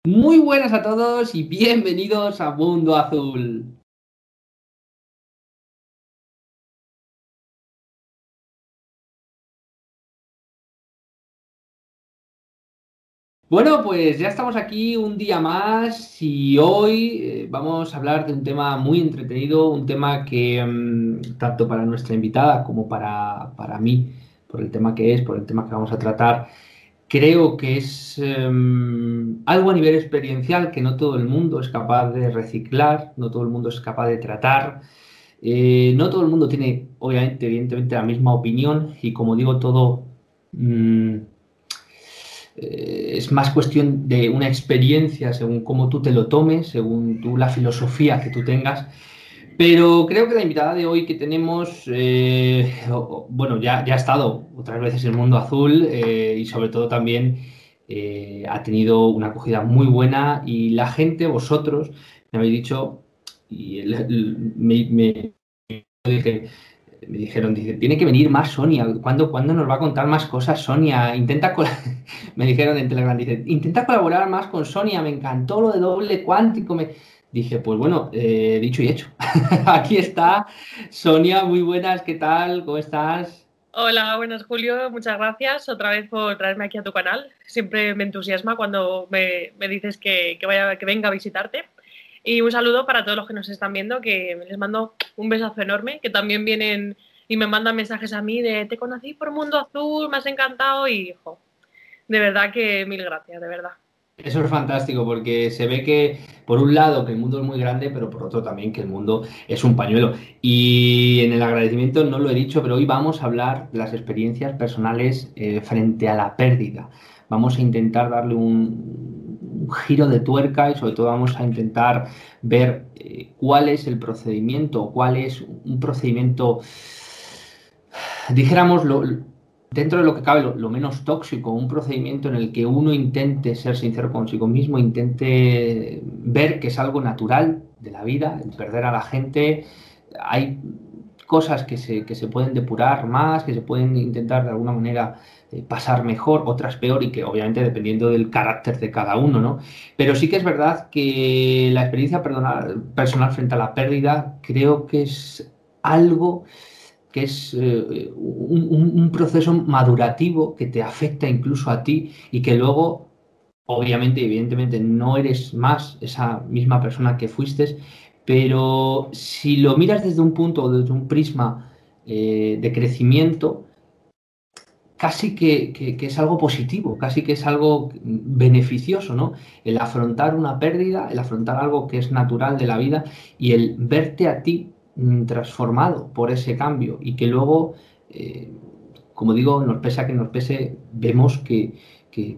Muy buenas a todos y bienvenidos a Mundo Azul. Bueno, pues ya estamos aquí un día más y hoy vamos a hablar de un tema muy entretenido, un tema que tanto para nuestra invitada como para mí, por el tema que es, por el tema que vamos a tratar, creo que es algo a nivel experiencial que no todo el mundo es capaz de reciclar, no todo el mundo es capaz de tratar. No todo el mundo tiene, obviamente, evidentemente, la misma opinión y como digo, todo mm, es más cuestión de una experiencia según cómo tú te lo tomes, según tú la filosofía que tú tengas. Pero creo que la invitada de hoy que tenemos, bueno, ya ha estado otras veces en Mundo Azul y sobre todo también ha tenido una acogida muy buena y la gente, vosotros, me habéis dicho, y dije, me dijeron, dice, tiene que venir más Sonia. ¿Cuándo nos va a contar más cosas, Sonia? Me dijeron en Telegram, dice, intenta colaborar más con Sonia, me encantó lo de doble cuántico. Dije, pues bueno, dicho y hecho. Aquí está Sonia, muy buenas, ¿qué tal? ¿Cómo estás? Hola, buenas Julio, muchas gracias otra vez por traerme aquí a tu canal. Siempre me entusiasma cuando me dices que venga a visitarte. Y un saludo para todos los que nos están viendo, que les mando un besazo enorme, que también vienen y me mandan mensajes a mí de te conocí por Mundo Azul, me has encantado y, jo, de verdad que mil gracias, de verdad. Eso es fantástico porque se ve que, por un lado, que el mundo es muy grande, pero por otro también que el mundo es un pañuelo. Y en el agradecimiento no lo he dicho, pero hoy vamos a hablar de las experiencias personales frente a la pérdida. Vamos a intentar darle un giro de tuerca y sobre todo vamos a intentar ver cuál es el procedimiento, cuál es un procedimiento, dijéramos, dentro de lo que cabe, lo menos tóxico, un procedimiento en el que uno intente ser sincero consigo mismo, intente ver que es algo natural de la vida, el perder a la gente. Hay cosas que se pueden depurar más, que se pueden intentar de alguna manera pasar mejor, otras peor y que obviamente dependiendo del carácter de cada uno, ¿no? Pero sí que es verdad que la experiencia personal frente a la pérdida creo que es algo que es un proceso madurativo que te afecta incluso a ti y que luego, obviamente, evidentemente, no eres más esa misma persona que fuiste, pero si lo miras desde un punto, desde un prisma de crecimiento, casi que es algo positivo, casi que es algo beneficioso, ¿no? El afrontar una pérdida, el afrontar algo que es natural de la vida y el verte a ti transformado por ese cambio y que luego, eh, como digo, nos pese a que nos pese, vemos que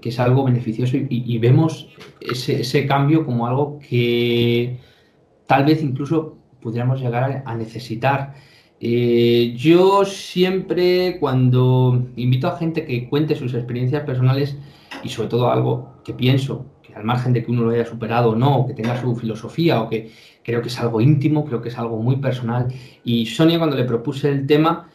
es algo beneficioso y vemos ese cambio como algo que tal vez incluso pudiéramos llegar a necesitar. Yo siempre cuando invito a gente que cuente sus experiencias personales y sobre todo algo que pienso, que al margen de que uno lo haya superado o no, o que tenga su filosofía o que creo que es algo íntimo, creo que es algo muy personal. Y Sonia cuando le propuse el tema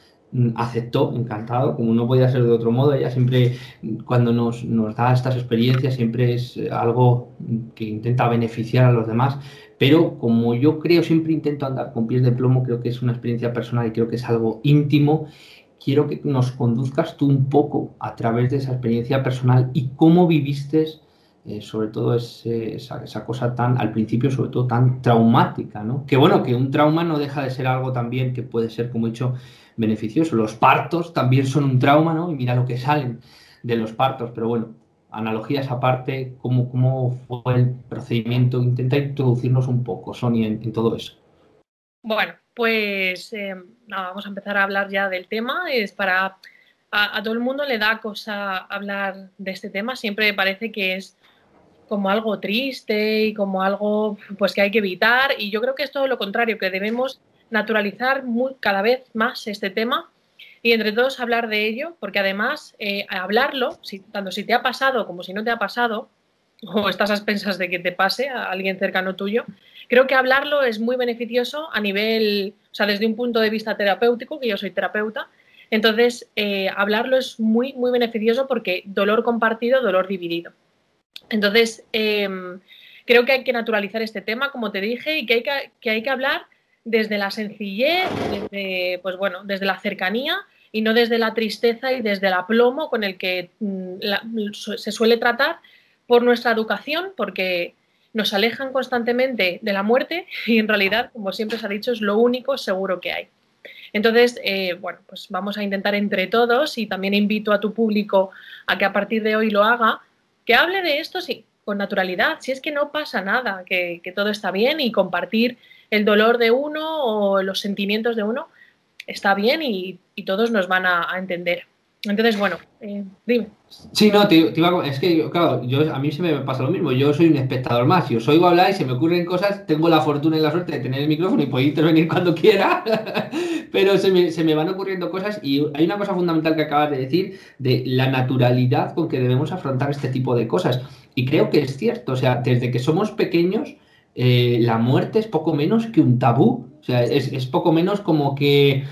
aceptó, encantado, como no podía ser de otro modo, ella siempre cuando nos da estas experiencias siempre es algo que intenta beneficiar a los demás. Pero como yo creo, siempre intento andar con pies de plomo, creo que es una experiencia personal y creo que es algo íntimo. Quiero que nos conduzcas tú un poco a través de esa experiencia personal y cómo viviste, sobre todo esa cosa tan, al principio, sobre todo tan traumática, ¿no? Que bueno, que un trauma no deja de ser algo también que puede ser, como he dicho, beneficioso. Los partos también son un trauma, ¿no? Y mira lo que salen de los partos, pero bueno, analogías aparte, ¿cómo fue el procedimiento? Intenta introducirnos un poco, Sonia, en todo eso. Bueno, pues nada, vamos a empezar a hablar ya del tema. Es para a todo el mundo le da cosa hablar de este tema. Siempre parece que es como algo triste y como algo pues que hay que evitar. Y yo creo que es todo lo contrario, que debemos naturalizar cada vez más este tema y entre todos hablar de ello, porque además hablarlo, tanto si te ha pasado como si no te ha pasado, o estás a expensas de que te pase a alguien cercano tuyo, creo que hablarlo es muy beneficioso a nivel, o sea, desde un punto de vista terapéutico, que yo soy terapeuta, entonces hablarlo es muy, muy beneficioso porque dolor compartido, dolor dividido. Entonces, creo que hay que naturalizar este tema, como te dije, y que hay que hablar desde la sencillez, desde, pues bueno, desde la cercanía y no desde la tristeza y desde el aplomo con el que se suele tratar por nuestra educación, porque nos alejan constantemente de la muerte y en realidad, como siempre se ha dicho, es lo único seguro que hay. Entonces, bueno, pues vamos a intentar entre todos, y también invito a tu público a que a partir de hoy lo haga, que hable de esto sí, con naturalidad, si es que no pasa nada, que todo está bien, y compartir el dolor de uno o los sentimientos de uno está bien, y todos nos van a entender. Entonces, bueno, dime. Sí, no, es que, claro, a mí se me pasa lo mismo. Yo soy un espectador más. Si os oigo hablar y se me ocurren cosas, tengo la fortuna y la suerte de tener el micrófono y poder intervenir cuando quiera, pero se me van ocurriendo cosas, y hay una cosa fundamental que acabas de decir, de la naturalidad con que debemos afrontar este tipo de cosas. Y creo que es cierto, o sea, desde que somos pequeños, la muerte es poco menos que un tabú. O sea, es poco menos como que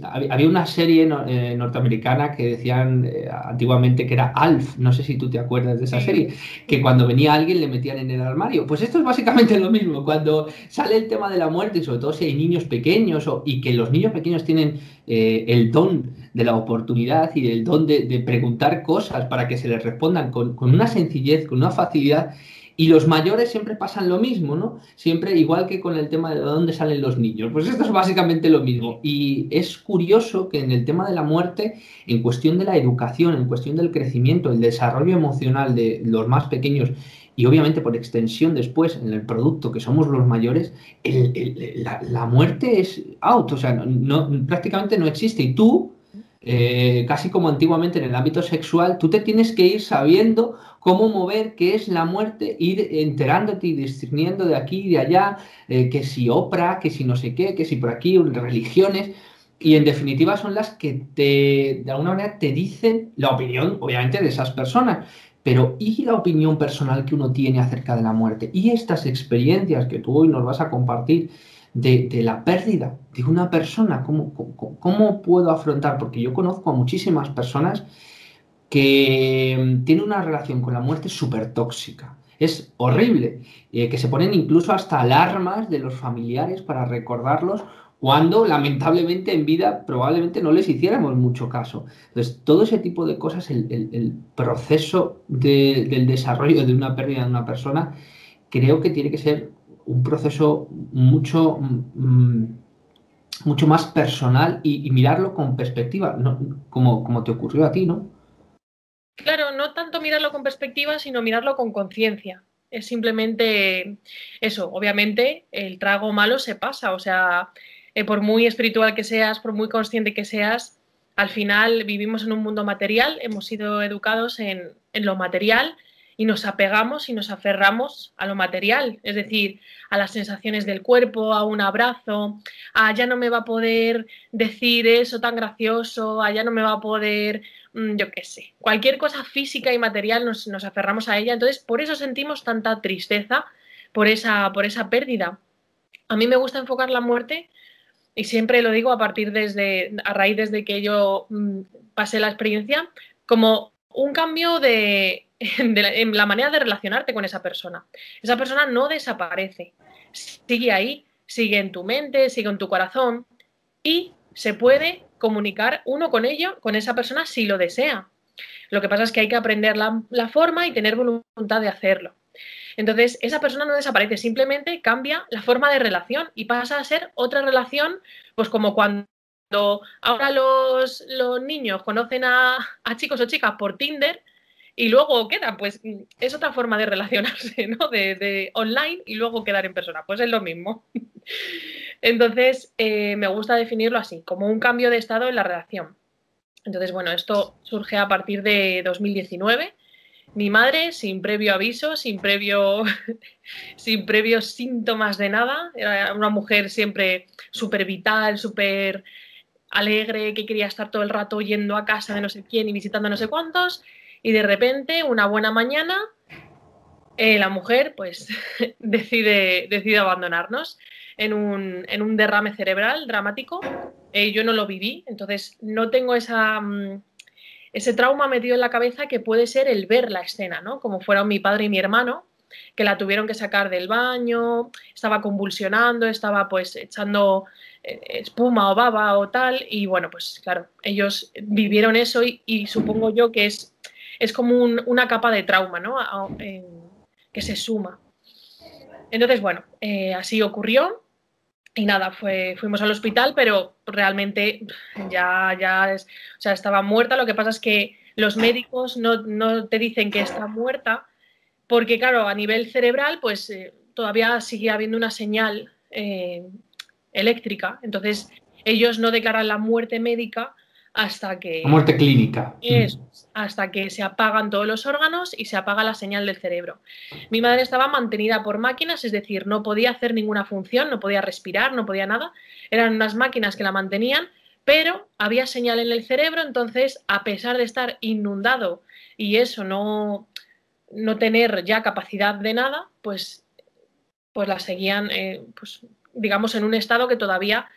había una serie norteamericana que decían antiguamente que era Alf, no sé si tú te acuerdas de esa serie, que cuando venía alguien le metían en el armario. Pues esto es básicamente lo mismo, cuando sale el tema de la muerte, y sobre todo si hay niños pequeños, y que los niños pequeños tienen el don de la oportunidad y el don de preguntar cosas para que se les respondan con una sencillez, con una facilidad. Y los mayores siempre pasan lo mismo, ¿no? Siempre, igual que con el tema de dónde salen los niños. Pues esto es básicamente lo mismo. Y es curioso que en el tema de la muerte, en cuestión de la educación, en cuestión del crecimiento, el desarrollo emocional de los más pequeños, y obviamente por extensión después en el producto que somos los mayores, la muerte es out, o sea, prácticamente no existe. Y tú, casi como antiguamente en el ámbito sexual, tú te tienes que ir sabiendo cómo mover qué es la muerte, ir enterándote y discerniendo de aquí y de allá, que si Oprah, que si no sé qué, que si por aquí, religiones, y en definitiva son las que de alguna manera te dicen la opinión, obviamente, de esas personas. Pero ¿y la opinión personal que uno tiene acerca de la muerte? Y estas experiencias que tú hoy nos vas a compartir de la pérdida de una persona, ¿cómo puedo afrontar? Porque yo conozco a muchísimas personas que tienen una relación con la muerte súper tóxica. Es horrible, que se ponen incluso hasta alarmas de los familiares para recordarlos, cuando lamentablemente en vida probablemente no les hiciéramos mucho caso. Entonces, todo ese tipo de cosas, el proceso del desarrollo de una pérdida de una persona, creo que tiene que ser un proceso mucho más personal, y mirarlo con perspectiva, ¿no? Como te ocurrió a ti, ¿no? Claro, no tanto mirarlo con perspectiva, sino mirarlo con conciencia. Es simplemente eso. Obviamente, el trago malo se pasa. O sea, por muy espiritual que seas, por muy consciente que seas, al final vivimos en un mundo material, hemos sido educados en lo material, y nos apegamos y nos aferramos a lo material. Es decir, a las sensaciones del cuerpo, a un abrazo, a ya no me va a poder decir eso tan gracioso, a ya no me va a poder, yo qué sé, cualquier cosa física y material nos aferramos a ella. Entonces, por eso sentimos tanta tristeza por esa pérdida. A mí me gusta enfocar la muerte, y siempre lo digo a raíz desde que yo pasé la experiencia, como un cambio en la manera de relacionarte con esa persona. Esa persona no desaparece, sigue ahí, sigue en tu mente, sigue en tu corazón, y se puede comunicar uno con ella, con esa persona, si lo desea. Lo que pasa es que hay que aprender la forma y tener voluntad de hacerlo. Entonces, esa persona no desaparece, simplemente cambia la forma de relación y pasa a ser otra relación, pues como cuando ahora los niños conocen a chicos o chicas por Tinder y luego quedan, pues es otra forma de relacionarse, ¿no? De online, y luego quedar en persona, pues es lo mismo. Entonces, me gusta definirlo así, como un cambio de estado en la relación. Entonces, bueno, esto surge a partir de 2019. Mi madre, sin previo aviso, sin previos síntomas de nada, era una mujer siempre súper vital, súper alegre, que quería estar todo el rato yendo a casa de no sé quién y visitando no sé cuántos, y de repente, una buena mañana, la mujer pues decide abandonarnos en un derrame cerebral dramático. Yo no lo viví, entonces no tengo ese trauma metido en la cabeza que puede ser el ver la escena, ¿no? Como fueron mi padre y mi hermano, que la tuvieron que sacar del baño, estaba convulsionando, estaba pues echando espuma o baba o tal, y bueno, pues claro, ellos vivieron eso y supongo yo que es como una capa de trauma, ¿no? Que se suma. Entonces, bueno, así ocurrió. Y nada, fuimos al hospital, pero realmente o sea, estaba muerta. Lo que pasa es que los médicos no te dicen que está muerta, porque claro, a nivel cerebral, pues todavía sigue habiendo una señal eléctrica. Entonces, ellos no declaran la muerte médica hasta La que muerte clínica. hasta que se apagan todos los órganos y se apaga la señal del cerebro. Mi madre estaba mantenida por máquinas, es decir, no podía hacer ninguna función, no podía respirar, no podía nada. Eran unas máquinas que la mantenían, pero había señal en el cerebro, entonces, a pesar de estar inundado y eso no tener ya capacidad de nada, pues la seguían, pues, digamos, en un estado que todavía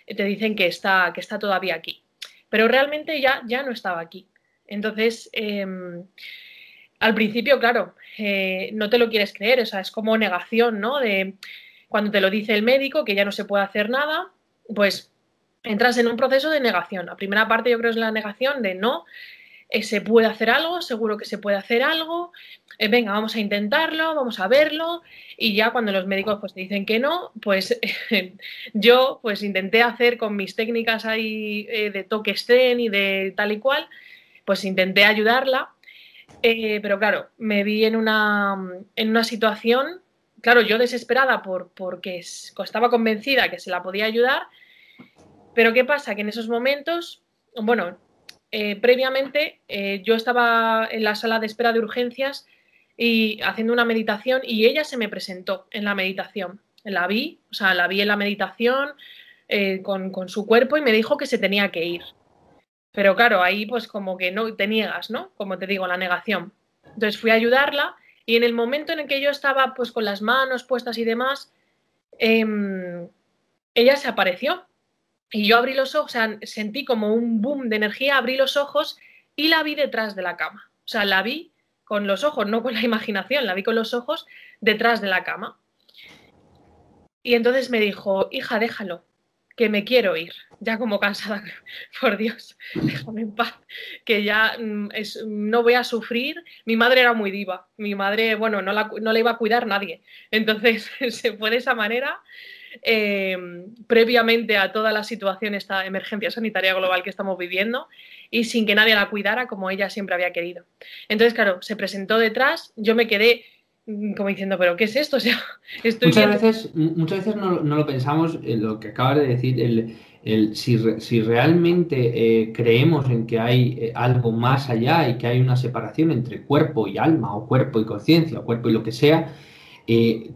te dicen que está todavía aquí. Pero realmente ya no estaba aquí. Entonces, al principio, claro, no te lo quieres creer, o sea, es como negación, ¿no? De cuando te lo dice el médico que ya no se puede hacer nada, pues entras en un proceso de negación. La primera parte yo creo es la negación de no, se puede hacer algo, seguro que se puede hacer algo, venga, vamos a intentarlo, vamos a verlo, y ya cuando los médicos pues te dicen que no, pues yo pues intenté hacer con mis técnicas ahí de toque zen y de tal y cual, pues intenté ayudarla, pero claro, me vi en una situación, claro, yo desesperada porque estaba convencida que se la podía ayudar, pero ¿qué pasa? Que en esos momentos, bueno, previamente yo estaba en la sala de espera de urgencias y haciendo una meditación y ella se me presentó en la meditación. La vi, o sea, la vi en la meditación con su cuerpo y me dijo que se tenía que ir. Pero claro, ahí pues como que no te niegas, ¿no? Como te digo, la negación. Entonces fui a ayudarla y en el momento en el que yo estaba pues con las manos puestas y demás, ella se apareció. Y yo abrí los ojos, o sea, sentí como un boom de energía, abrí los ojos y la vi detrás de la cama. O sea, la vi con los ojos, no con la imaginación, la vi con los ojos detrás de la cama. Y entonces me dijo, hija, déjalo, que me quiero ir. Ya como cansada, por Dios, déjame en paz, que ya no voy a sufrir. Mi madre era muy diva, mi madre, bueno, no la iba a cuidar nadie. Entonces se fue de esa manera. Previamente a toda la situación, esta emergencia sanitaria global que estamos viviendo y sin que nadie la cuidara como ella siempre había querido. Entonces, claro, se presentó detrás, yo me quedé como diciendo, ¿pero qué es esto? O sea, estoy viendo... Muchas veces no lo pensamos, lo que acabas de decir, si realmente creemos en que hay algo más allá y que hay una separación entre cuerpo y alma, o cuerpo y conciencia, o cuerpo y lo que sea,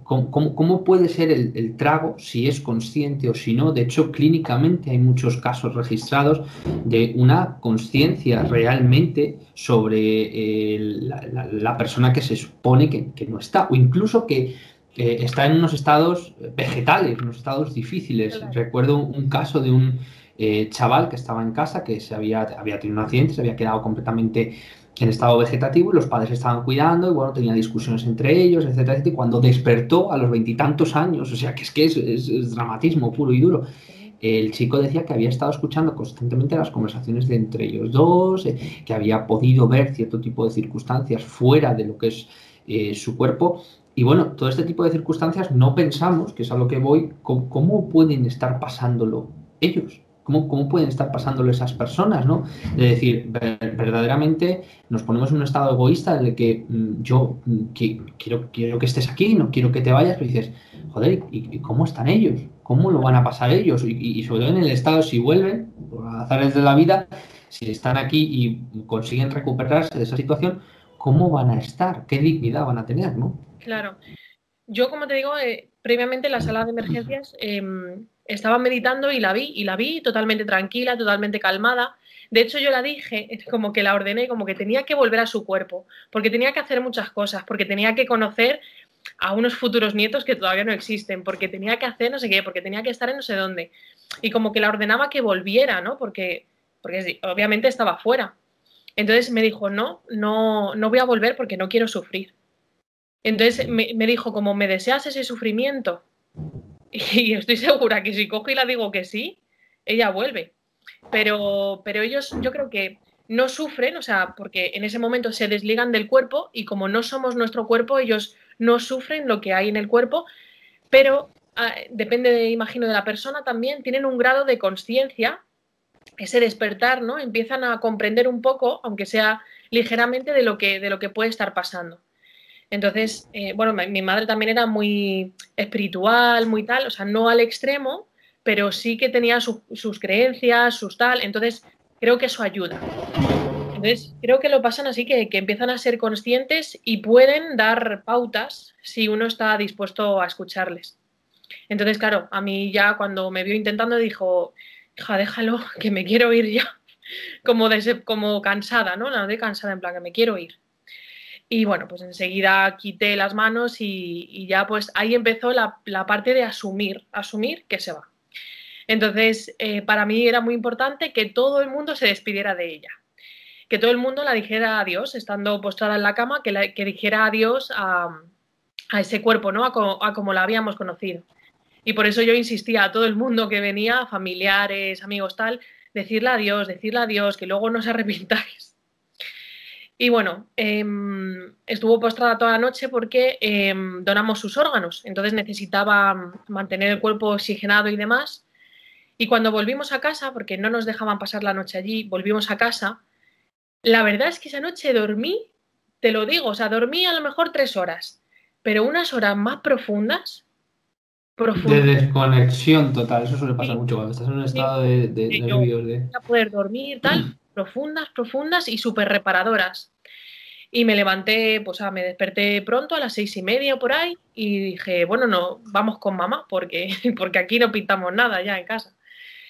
¿cómo puede ser el trago, si es consciente o si no? De hecho, clínicamente hay muchos casos registrados de una conciencia realmente sobre la persona que se supone que no está, o incluso que está en unos estados vegetales, unos estados difíciles. Claro. Recuerdo un caso de un chaval que estaba en casa, que había tenido un accidente, se había quedado completamente en estado vegetativo y los padres estaban cuidando y bueno, tenía discusiones entre ellos, etcétera, etcétera, y cuando despertó a los 20 y tantos años, o sea, que es dramatismo puro y duro, el chico decía que había estado escuchando constantemente las conversaciones de entre ellos dos, que había podido ver cierto tipo de circunstancias fuera de lo que es su cuerpo. Y bueno, todo este tipo de circunstancias no pensamos, que es a lo que voy, cómo pueden estar pasándolo ellos. ¿Cómo pueden estar pasándolo esas personas, ¿no? Es decir, verdaderamente nos ponemos en un estado egoísta en el que yo quiero que estés aquí, no quiero que te vayas, pero dices, joder, ¿y cómo están ellos? ¿Cómo lo van a pasar ellos? Y sobre todo en el estado, si vuelven, por azares de la vida, si están aquí y consiguen recuperarse de esa situación, ¿cómo van a estar? ¿Qué dignidad van a tener, no? Claro. Yo, como te digo, previamente en la sala de emergencias estaba meditando y la vi totalmente tranquila, totalmente calmada. De hecho, yo la dije, como que la ordené, como que tenía que volver a su cuerpo, porque tenía que hacer muchas cosas, porque tenía que conocer a unos futuros nietos que todavía no existen, porque tenía que hacer no sé qué, porque tenía que estar en no sé dónde. Y como que la ordenaba que volviera, ¿no? Porque obviamente estaba fuera. Entonces me dijo, no voy a volver porque no quiero sufrir. Entonces me dijo, como me deseas ese sufrimiento, y estoy segura que si cojo y la digo que sí, ella vuelve. Pero ellos, yo creo que no sufren, o sea, porque en ese momento se desligan del cuerpo y como no somos nuestro cuerpo, ellos no sufren lo que hay en el cuerpo, pero depende, imagino, de la persona también, tienen un grado de conciencia, ese despertar, ¿no? Empiezan a comprender un poco, aunque sea ligeramente, de lo que puede estar pasando. Entonces, bueno, mi madre también era muy espiritual, muy tal, o sea, no al extremo, pero sí que tenía sus creencias, sus tal, entonces creo que eso ayuda. Entonces, creo que lo pasan así, que empiezan a ser conscientes y pueden dar pautas si uno está dispuesto a escucharles. Entonces, claro, a mí ya cuando me vio intentando dijo, hija, déjalo, que me quiero ir ya, como cansada, ¿no? La de cansada, en plan, que me quiero ir. Y bueno, pues enseguida quité las manos y ya pues ahí empezó la parte de asumir que se va. Entonces, para mí era muy importante que todo el mundo se despidiera de ella, que todo el mundo la dijera adiós, estando postrada en la cama, que dijera adiós a ese cuerpo, ¿no? A como la habíamos conocido. Y por eso yo insistía a todo el mundo que venía, familiares, amigos, tal, decirle adiós, que luego no os arrepintáis. Y bueno, estuvo postrada toda la noche porque donamos sus órganos, entonces necesitaba mantener el cuerpo oxigenado y demás. Y cuando volvimos a casa, porque no nos dejaban pasar la noche allí, volvimos a casa, la verdad es que esa noche dormí, te lo digo, o sea, dormí a lo mejor 3 horas, pero unas horas más profundas, De profundas. desconexión total, eso suele pasar Sí, mucho cuando estás en un sí, estado de que yo voy nervios, de... a poder dormir, tal, profundas, profundas y súper reparadoras. Y me levanté, pues me desperté pronto a las 6:30 o por ahí y dije, bueno, no, vamos con mamá porque, porque aquí no pintamos nada ya en casa.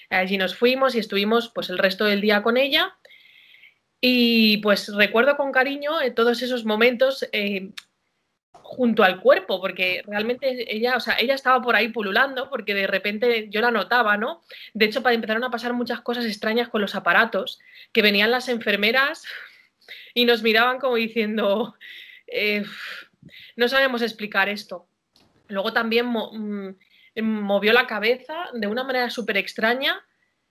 Allí nos fuimos y estuvimos pues el resto del día con ella y pues recuerdo con cariño todos esos momentos junto al cuerpo, porque realmente ella, o sea, ella estaba por ahí pululando porque de repente yo la notaba, ¿no? De hecho, empezaron a pasar muchas cosas extrañas con los aparatos, que venían las enfermeras y nos miraban como diciendo, eh, no sabemos explicar esto. Luego también movió la cabeza de una manera súper extraña,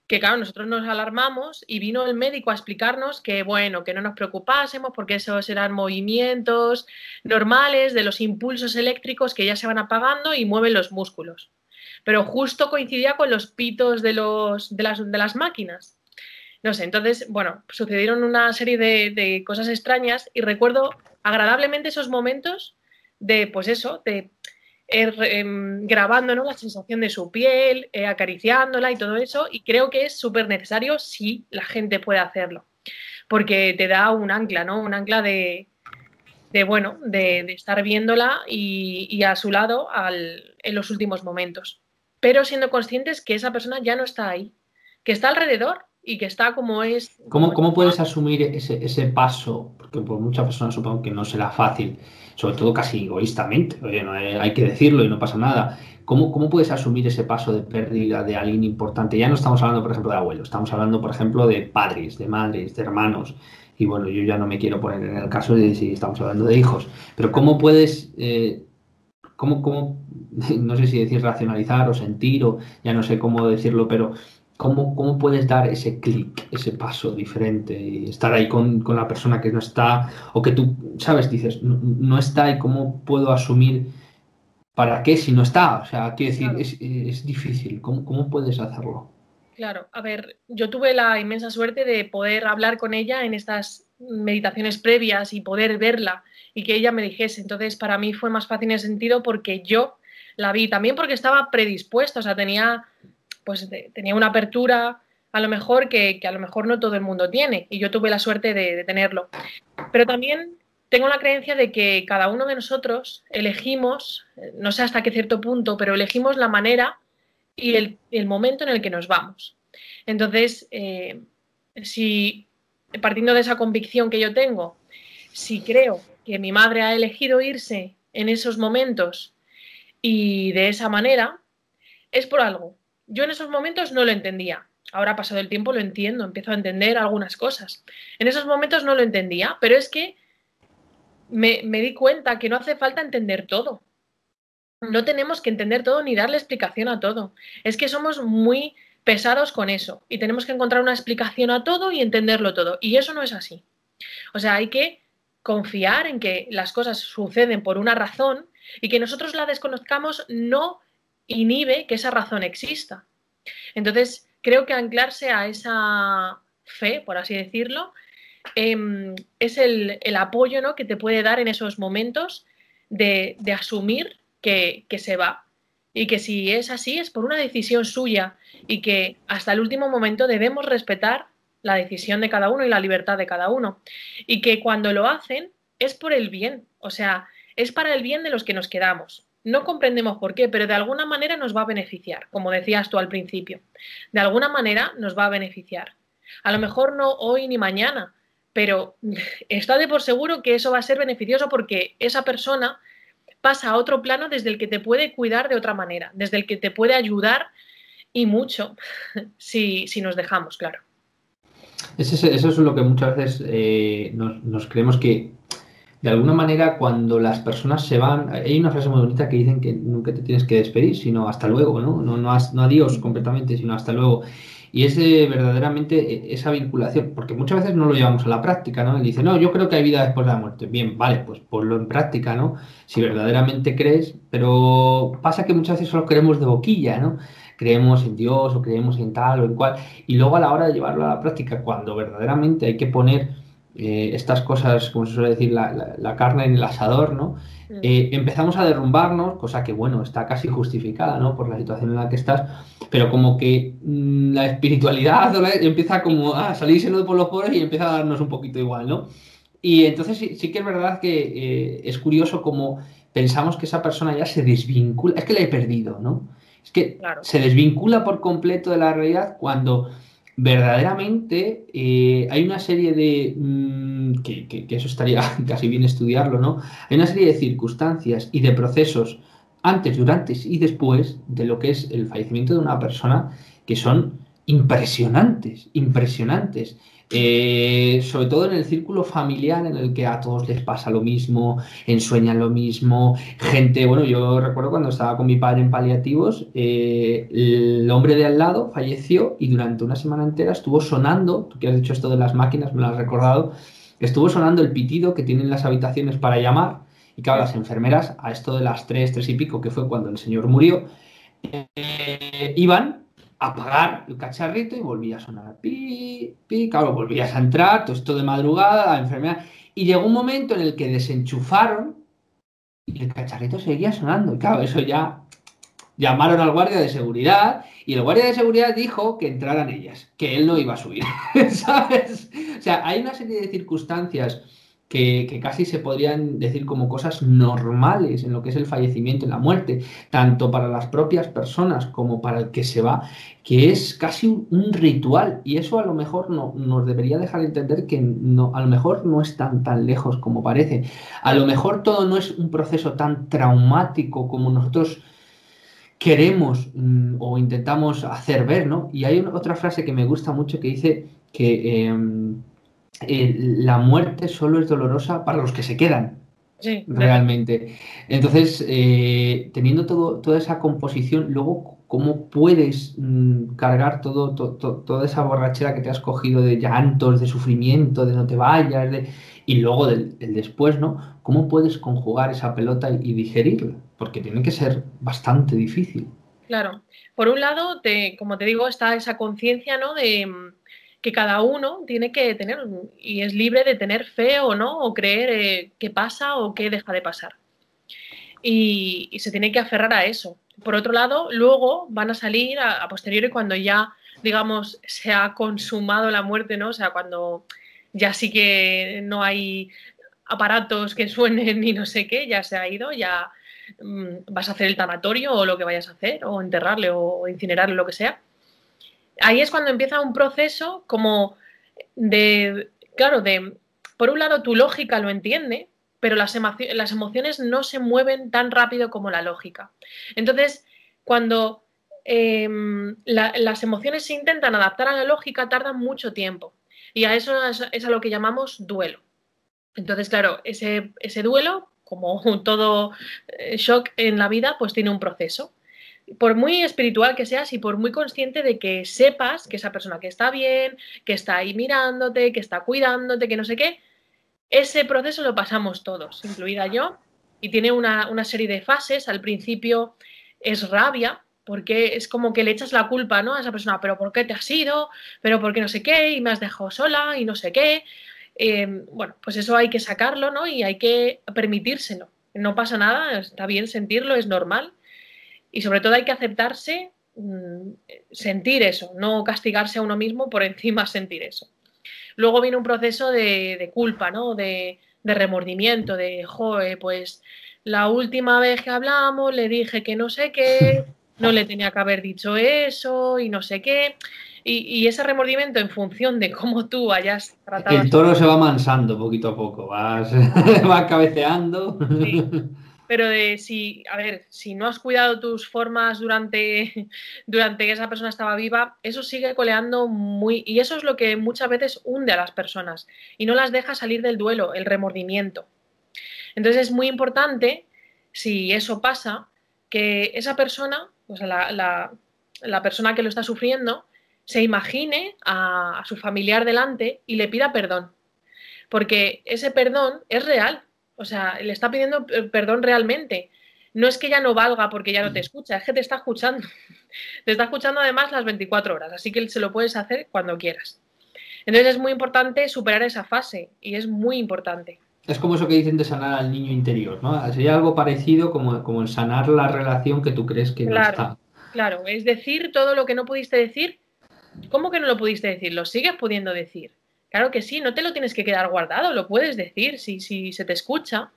que claro, nosotros nos alarmamos y vino el médico a explicarnos que, bueno, que no nos preocupásemos porque esos eran movimientos normales de los impulsos eléctricos que ya se van apagando y mueven los músculos. Pero justo coincidía con los pitos de las máquinas. No sé, entonces, bueno, sucedieron una serie de cosas extrañas y recuerdo agradablemente esos momentos de, pues eso, de grabando, ¿no?, la sensación de su piel, acariciándola y todo eso, y creo que es súper necesario si la gente puede hacerlo, porque te da un ancla, ¿no? Un ancla bueno, de estar viéndola y a su lado en los últimos momentos, pero siendo conscientes que esa persona ya no está ahí, que está alrededor y que está como es. ¿Cómo puedes asumir ese paso? Porque por muchas personas supongo que no será fácil, sobre todo casi egoístamente, oye, no hay que decirlo y no pasa nada. ¿Cómo puedes asumir ese paso de pérdida de alguien importante? Ya no estamos hablando, por ejemplo, de abuelos, estamos hablando, por ejemplo, de padres, de madres, de hermanos. Y bueno, yo ya no me quiero poner en el caso de si estamos hablando de hijos, pero ¿cómo puedes, no sé si decir racionalizar o sentir, o ya no sé cómo decirlo, pero ¿cómo puedes dar ese clic, ese paso diferente y estar ahí con la persona que no está o que tú, sabes, dices, no está y cómo puedo asumir para qué si no está? O sea, quiero decir, Claro, es difícil. ¿Cómo puedes hacerlo? claro. A ver, yo tuve la inmensa suerte de poder hablar con ella en estas meditaciones previas y poder verla y que ella me dijese. Entonces, para mí fue más fácil en ese sentido porque yo la vi, también porque estaba predispuesta, o sea, tenía una apertura a lo mejor que a lo mejor no todo el mundo tiene y yo tuve la suerte de tenerlo. Pero también tengo la creencia de que cada uno de nosotros elegimos, no sé hasta qué cierto punto, pero elegimos la manera y el momento en el que nos vamos. Entonces, si partiendo de esa convicción que yo tengo, si creo que mi madre ha elegido irse en esos momentos y de esa manera, es por algo. Yo en esos momentos no lo entendía. ahora pasado el tiempo lo entiendo, empiezo a entender algunas cosas. En esos momentos no lo entendía, pero es que me di cuenta que no hace falta entender todo. No tenemos que entender todo ni darle explicación a todo. Es que somos muy pesados con eso y tenemos que encontrar una explicación a todo y entenderlo todo. Y eso no es así. O sea, hay que confiar en que las cosas suceden por una razón y que nosotros la desconozcamos no inhibe que esa razón exista. Entonces, creo que anclarse a esa fe, por así decirlo, es el apoyo, ¿no?, que te puede dar en esos momentos de asumir que se va y que si es así es por una decisión suya y que hasta el último momento debemos respetar la decisión de cada uno y la libertad de cada uno y que cuando lo hacen es por el bien, o sea, es para el bien de los que nos quedamos. No comprendemos por qué, pero de alguna manera nos va a beneficiar, como decías tú al principio. De alguna manera nos va a beneficiar. A lo mejor no hoy ni mañana, pero está de por seguro que eso va a ser beneficioso porque esa persona pasa a otro plano desde el que te puede cuidar de otra manera, desde el que te puede ayudar y mucho, si nos dejamos, claro. Eso es lo que muchas veces nos creemos que, de alguna manera, cuando las personas se van, hay una frase muy bonita que dicen que nunca te tienes que despedir, sino hasta luego, ¿no? No adiós completamente, sino hasta luego. Y es verdaderamente esa vinculación, porque muchas veces no lo llevamos a la práctica, ¿no? Él dice, no, yo creo que hay vida después de la muerte. Bien, vale, pues ponlo en práctica, ¿no? Si verdaderamente crees, pero pasa que muchas veces solo creemos de boquilla, ¿no? Creemos en Dios o creemos en tal o en cual, y luego a la hora de llevarlo a la práctica, cuando verdaderamente hay que poner estas cosas, como se suele decir, la carne en el asador, ¿no? Empezamos a derrumbarnos, cosa que, bueno, está casi justificada, ¿no? Por la situación en la que estás, pero como que la espiritualidad empieza como a salirse por los poros y empieza a darnos un poquito igual, ¿no? Y entonces sí que es verdad que es curioso como pensamos que esa persona ya se desvincula, es que la he perdido, ¿no? Es que Claro. se desvincula por completo de la realidad cuando verdaderamente hay una serie de, que eso estaría casi bien estudiarlo, ¿no? Hay una serie de circunstancias y de procesos antes, durante y después de lo que es el fallecimiento de una persona que son impresionantes, impresionantes. Sobre todo en el círculo familiar en el que a todos les pasa lo mismo, ensueñan lo mismo, gente, bueno, yo recuerdo cuando estaba con mi padre en paliativos, el hombre de al lado falleció y durante una semana entera estuvo sonando, tú que has dicho esto de las máquinas, me lo has recordado, estuvo sonando el pitido que tienen las habitaciones para llamar y claro, las enfermeras a esto de las 3 y pico, que fue cuando el señor murió, iban a apagar el cacharrito y volvía a sonar. Pi, pi, claro, volvías a entrar, todo esto de madrugada, la enfermera. Y llegó un momento en el que desenchufaron y el cacharrito seguía sonando. Y claro, eso ya llamaron al guardia de seguridad y el guardia de seguridad dijo que entraran ellas, que él no iba a subir, ¿sabes? O sea, hay una serie de circunstancias que casi se podrían decir como cosas normales en lo que es el fallecimiento y la muerte, tanto para las propias personas como para el que se va, que es casi un ritual y eso a lo mejor no, nos debería dejar entender que no, a lo mejor no es tan lejos como parece. A lo mejor todo no es un proceso tan traumático como nosotros queremos o intentamos hacer ver, ¿no? Y hay otra frase que me gusta mucho que dice que la muerte solo es dolorosa para los que se quedan, Sí, realmente. Entonces, teniendo toda esa composición, luego, ¿cómo puedes cargar toda esa borrachera que te has cogido de llantos, de sufrimiento, de no te vayas, y luego el después, ¿no? ¿Cómo puedes conjugar esa pelota y digerirla? Porque tiene que ser bastante difícil. claro. Por un lado, como te digo, está esa conciencia, ¿no?, de que cada uno tiene que tener y es libre de tener fe o no, o creer qué pasa o qué deja de pasar. Y se tiene que aferrar a eso. Por otro lado, luego van a salir a posteriori cuando ya, digamos, se ha consumado la muerte, ¿no? O sea, cuando ya sí que no hay aparatos que suenen ni no sé qué, ya se ha ido, ya vas a hacer el tanatorio o lo que vayas a hacer, o enterrarle o incinerarle, lo que sea. Ahí es cuando empieza un proceso como claro, por un lado tu lógica lo entiende, pero las emociones no se mueven tan rápido como la lógica. Entonces, cuando las emociones se intentan adaptar a la lógica, tardan mucho tiempo. Y a eso es a lo que llamamos duelo. Entonces, claro, ese duelo, como todo shock en la vida, pues tiene un proceso. Por muy espiritual que seas y por muy consciente de que sepas que esa persona que está bien, que está ahí mirándote, que está cuidándote, que no sé qué, ese proceso lo pasamos todos, incluida yo, y tiene una serie de fases. Al principio es rabia, porque es como que le echas la culpa, ¿no?, a esa persona, pero ¿por qué te has ido? ¿Pero por qué no sé qué? Y me has dejado sola y no sé qué. Bueno, pues eso hay que sacarlo, ¿no? Y hay que permitírselo. No pasa nada, está bien sentirlo, es normal. Y sobre todo hay que aceptarse, sentir eso, no castigarse a uno mismo por encima sentir eso. Luego viene un proceso de culpa, ¿no? De remordimiento, de, joder, pues la última vez que hablamos le dije que no sé qué, no le tenía que haber dicho eso y no sé qué. Y ese remordimiento en función de cómo tú hayas tratado... El toro se va amansando poquito a poco, vas cabeceando. Sí. Pero a ver, si no has cuidado tus formas durante que esa persona estaba viva, eso sigue coleando muy... Y eso es lo que muchas veces hunde a las personas y no las deja salir del duelo, el remordimiento. Entonces es muy importante, si eso pasa, que esa persona, o sea, la persona que lo está sufriendo, se imagine a su familiar delante y le pida perdón. Porque ese perdón es real. O sea, le está pidiendo perdón realmente. No es que ya no valga porque ya no te escucha, es que te está escuchando. Te está escuchando además las 24 horas, así que se lo puedes hacer cuando quieras. Entonces es muy importante superar esa fase y es muy importante. Es como eso que dicen de sanar al niño interior, ¿no? Sería algo parecido como el sanar la relación que tú crees que no está. Claro, es decir todo lo que no pudiste decir. ¿Cómo que no lo pudiste decir? Lo sigues pudiendo decir. Claro que sí, no te lo tienes que quedar guardado, lo puedes decir si se te escucha.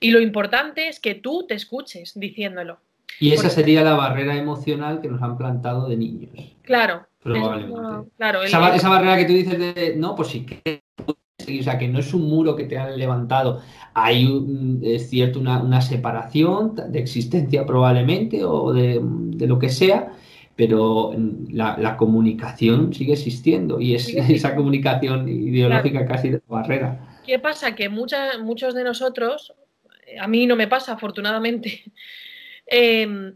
Y lo importante es que tú te escuches diciéndolo. Y esa sería la barrera emocional que nos han plantado de niños. Claro. Probablemente. Claro, esa barrera que tú dices de, no, pues sí que... O sea, que no es un muro que te han levantado. Hay, es cierto, una separación de existencia probablemente o de lo que sea, pero la comunicación sigue existiendo y es esa comunicación ideológica casi de barrera. ¿Qué pasa? Que muchos de nosotros, a mí no me pasa afortunadamente,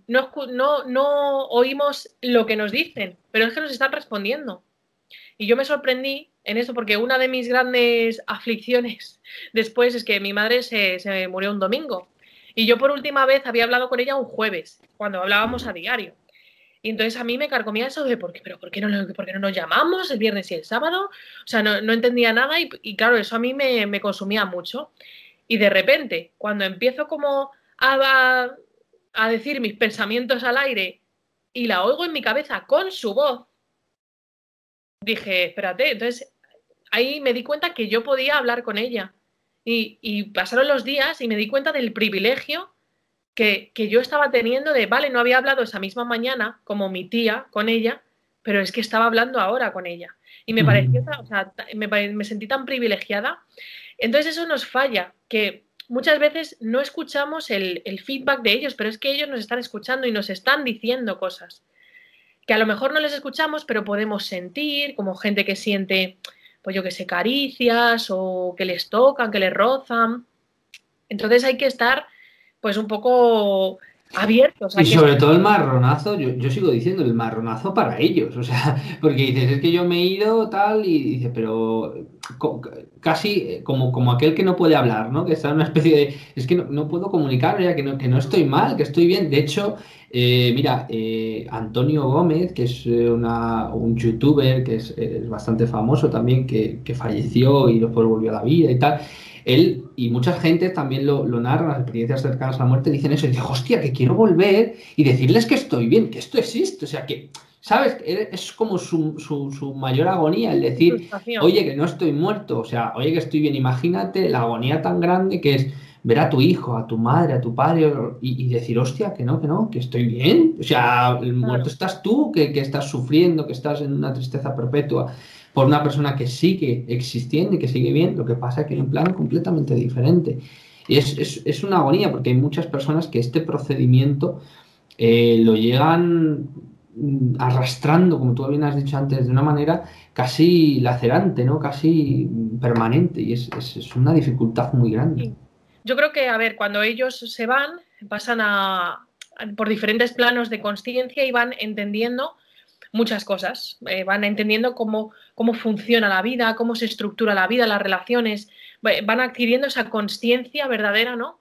no oímos lo que nos dicen, pero es que nos están respondiendo. Y yo me sorprendí en eso porque una de mis grandes aflicciones después es que mi madre se murió un domingo y yo por última vez había hablado con ella un jueves, cuando hablábamos a diario. Y entonces a mí me carcomía eso de ¿por qué no nos llamamos el viernes y el sábado? O sea, no entendía nada y claro, eso a mí me consumía mucho. Y de repente, cuando empiezo como a decir mis pensamientos al aire y la oigo en mi cabeza con su voz, dije, espérate, entonces ahí me di cuenta que yo podía hablar con ella. Y pasaron los días y me di cuenta del privilegio que yo estaba teniendo de, vale, no había hablado esa misma mañana como mi tía con ella, pero es que estaba hablando ahora con ella. Y me pareció, o sea, me sentí tan privilegiada. Entonces eso nos falla, que muchas veces no escuchamos el feedback de ellos, pero es que ellos nos están escuchando y nos están diciendo cosas que a lo mejor no les escuchamos, pero podemos sentir, como gente que siente, pues yo que sé, caricias o que les tocan, que les rozan. Entonces hay que estar pues un poco abiertos. Y sobre todo el marronazo, yo sigo diciendo, el marronazo para ellos, o sea, porque dices, es que yo me he ido tal y dices, pero casi como aquel que no puede hablar, ¿no? Que está en una especie de, es que no puedo comunicar, ya que no estoy mal, que estoy bien. De hecho, mira, Antonio Gómez, que es un youtuber que es bastante famoso también, que falleció y después volvió a la vida y tal. Él y mucha gente también lo narran, las experiencias cercanas a la muerte, dicen eso, y digo, hostia, que quiero volver y decirles que estoy bien, que esto existe, o sea, que, ¿sabes? Es como su mayor agonía, el decir, oye, que no estoy muerto, o sea, oye, que estoy bien. Imagínate la agonía tan grande que es ver a tu hijo, a tu madre, a tu padre y decir, hostia, que no, que estoy bien, o sea, el muerto estás tú, que estás sufriendo, que estás en una tristeza perpetua por una persona que sigue existiendo y que sigue bien, lo que pasa es que en un plano completamente diferente. Y es una agonía, porque hay muchas personas que este procedimiento lo llegan arrastrando, como tú bien has dicho antes, de una manera casi lacerante, ¿no? Casi permanente, y es una dificultad muy grande. Sí. Yo creo que, a ver, cuando ellos se van, pasan por diferentes planos de consciencia y van entendiendo muchas cosas. Van entendiendo cómo funciona la vida, cómo se estructura la vida, las relaciones. Van adquiriendo esa consciencia verdadera, ¿no?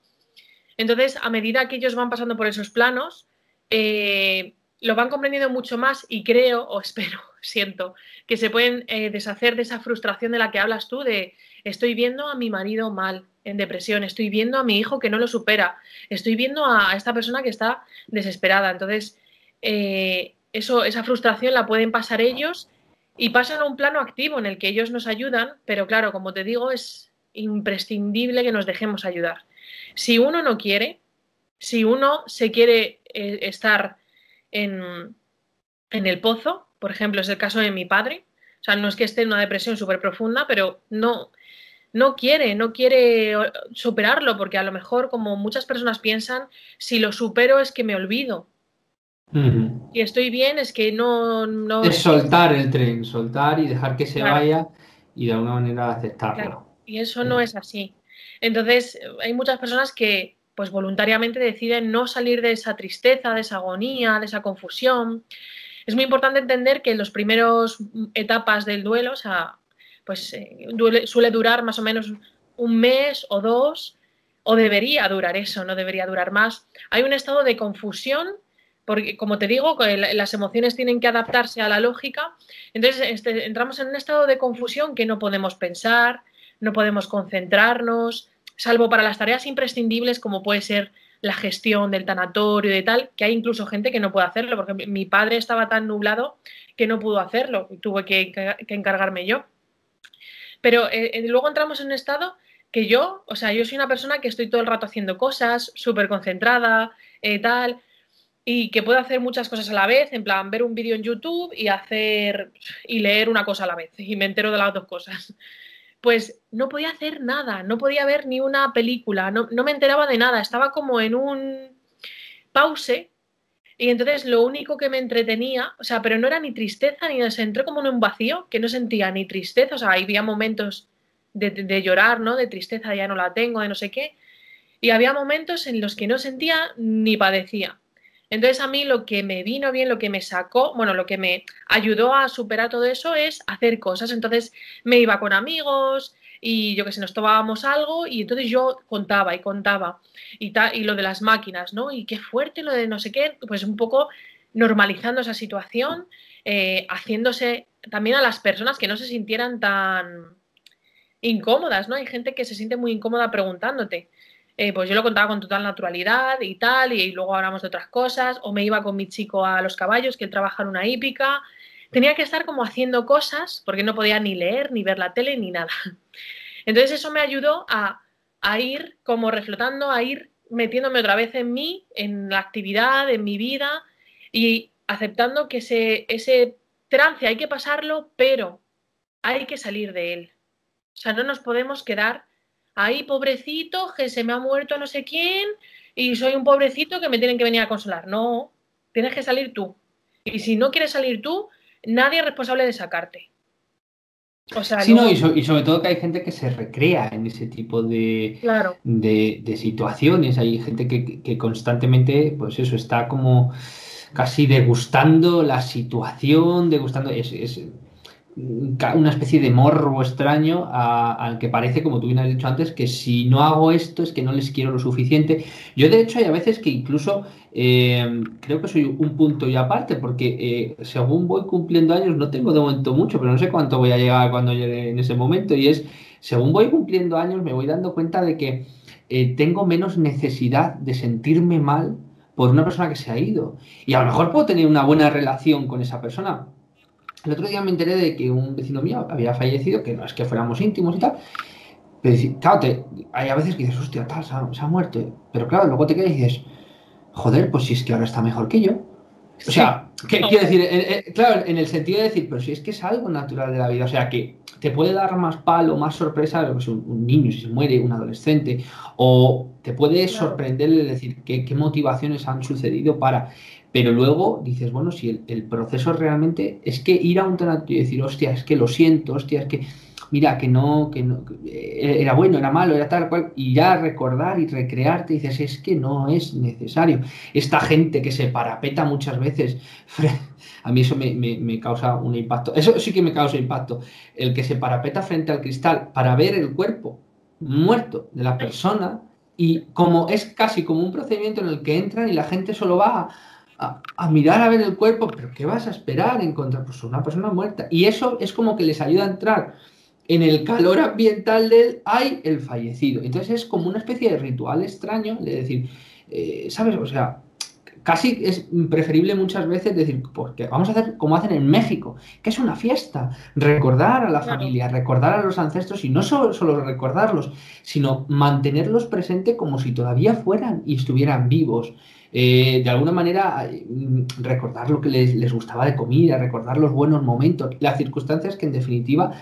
Entonces, a medida que ellos van pasando por esos planos, lo van comprendiendo mucho más y creo, o espero, siento, que se pueden deshacer de esa frustración de la que hablas tú, de estoy viendo a mi marido mal, en depresión, estoy viendo a mi hijo que no lo supera, estoy viendo a esta persona que está desesperada. Entonces, esa frustración la pueden pasar ellos y pasan a un plano activo en el que ellos nos ayudan, pero claro, como te digo, es imprescindible que nos dejemos ayudar. Si uno no quiere, si uno se quiere estar en el pozo, por ejemplo, es el caso de mi padre, o sea, no es que esté en una depresión súper profunda, pero no quiere superarlo, porque a lo mejor, como muchas personas piensan, si lo supero es que me olvido. Si estoy bien es que no Es soltar el tren, soltar y dejar que se claro, vaya y de alguna manera claro. aceptarlo. Y eso no es así. Entonces, hay muchas personas que pues voluntariamente deciden no salir de esa tristeza, de esa agonía, de esa confusión. Es muy importante entender que en las primeras etapas del duelo, o sea, pues suele durar más o menos un mes o dos, o debería durar eso, no debería durar más. Hay un estado de confusión, porque como te digo, las emociones tienen que adaptarse a la lógica, entonces entramos en un estado de confusión que no podemos pensar, no podemos concentrarnos, salvo para las tareas imprescindibles como puede ser la gestión del tanatorio y tal, que hay incluso gente que no puede hacerlo, porque mi padre estaba tan nublado que no pudo hacerlo y tuve que encargarme yo. Pero luego entramos en un estado que yo, o sea, yo soy una persona que estoy todo el rato haciendo cosas, súper concentrada, tal, y que puedo hacer muchas cosas a la vez, en plan, ver un vídeo en YouTube y leer una cosa a la vez, y me entero de las dos cosas. Pues no podía hacer nada, no podía ver ni una película, no me enteraba de nada, estaba como en un pause y entonces lo único que me entretenía, o sea, pero no era ni tristeza ni nada, se entró como en un vacío que no sentía ni tristeza, o sea, había momentos de llorar, ¿no? De tristeza, ya no la tengo, de no sé qué, y había momentos en los que no sentía ni padecía. Entonces a mí lo que me vino bien, lo que me sacó, bueno, lo que me ayudó a superar todo eso es hacer cosas. Entonces me iba con amigos y yo que sé, nos tomábamos algo y entonces yo contaba y contaba y lo de las máquinas, ¿no? Y qué fuerte lo de no sé qué, pues un poco normalizando esa situación, haciéndose también a las personas que no se sintieran tan incómodas, ¿no? Hay gente que se siente muy incómoda preguntándote. Pues yo lo contaba con total naturalidad y tal, y luego hablamos de otras cosas, o me iba con mi chico a los caballos, que él trabaja en una hípica. Tenía que estar como haciendo cosas, porque no podía ni leer, ni ver la tele, ni nada. Entonces eso me ayudó a ir como reflotando, a ir metiéndome otra vez en mí, en la actividad, en mi vida, y aceptando que ese trance hay que pasarlo, pero hay que salir de él. O sea, no nos podemos quedar ahí, pobrecito, que se me ha muerto no sé quién y soy un pobrecito que me tienen que venir a consolar. No, tienes que salir tú. Y si no quieres salir tú, nadie es responsable de sacarte. O sea, Sí, no, no, y sobre todo que hay gente que se recrea en ese tipo claro, de situaciones. Hay gente que constantemente, pues eso, está como casi degustando la situación, degustando. Es una especie de morbo extraño al que parece, como tú bien has dicho antes, que si no hago esto es que no les quiero lo suficiente. Yo, de hecho, hay a veces que incluso creo que soy un punto y aparte, porque según voy cumpliendo años, no tengo de momento mucho, pero no sé cuánto voy a llegar cuando llegue en ese momento, y es, según voy cumpliendo años, me voy dando cuenta de que tengo menos necesidad de sentirme mal por una persona que se ha ido. Y a lo mejor puedo tener una buena relación con esa persona. El otro día me enteré de que un vecino mío había fallecido, que no es que fuéramos íntimos y tal. Pero claro, hay a veces que dices, hostia, tal, se ha muerto. Pero claro, luego te quedas y dices, joder, pues si es que ahora está mejor que yo. O sea, quiero decir, claro, en el sentido de decir, pero si es que es algo natural de la vida, o sea, que te puede dar más palo, más sorpresa, pues un niño si se muere, un adolescente, o te puede Claro, sorprender el decir qué motivaciones han sucedido para... Pero luego dices, bueno, si el proceso realmente es que ir a un tanatorio y decir, hostia, es que lo siento, hostia, es que mira, que era bueno, era malo, era tal cual, y ya recordar y recrearte, dices, es que no es necesario. Esta gente que se parapeta muchas veces, a mí eso me causa un impacto. Eso sí que me causa impacto. El que se parapeta frente al cristal para ver el cuerpo muerto de la persona y como es casi como un procedimiento en el que entran y la gente solo va a mirar a ver el cuerpo, pero ¿qué vas a esperar encontrar? Pues una persona muerta. Y eso es como que les ayuda a entrar en el calor ambiental de él, hay el fallecido. Entonces es como una especie de ritual extraño de decir, ¿sabes? O sea, casi es preferible muchas veces decir, porque vamos a hacer como hacen en México, que es una fiesta, recordar a la claro. familia, recordar a los ancestros y no solo recordarlos, sino mantenerlos presentes como si todavía fueran y estuvieran vivos. De alguna manera, recordar lo que les gustaba de comida, recordar los buenos momentos, las circunstancias que en definitiva,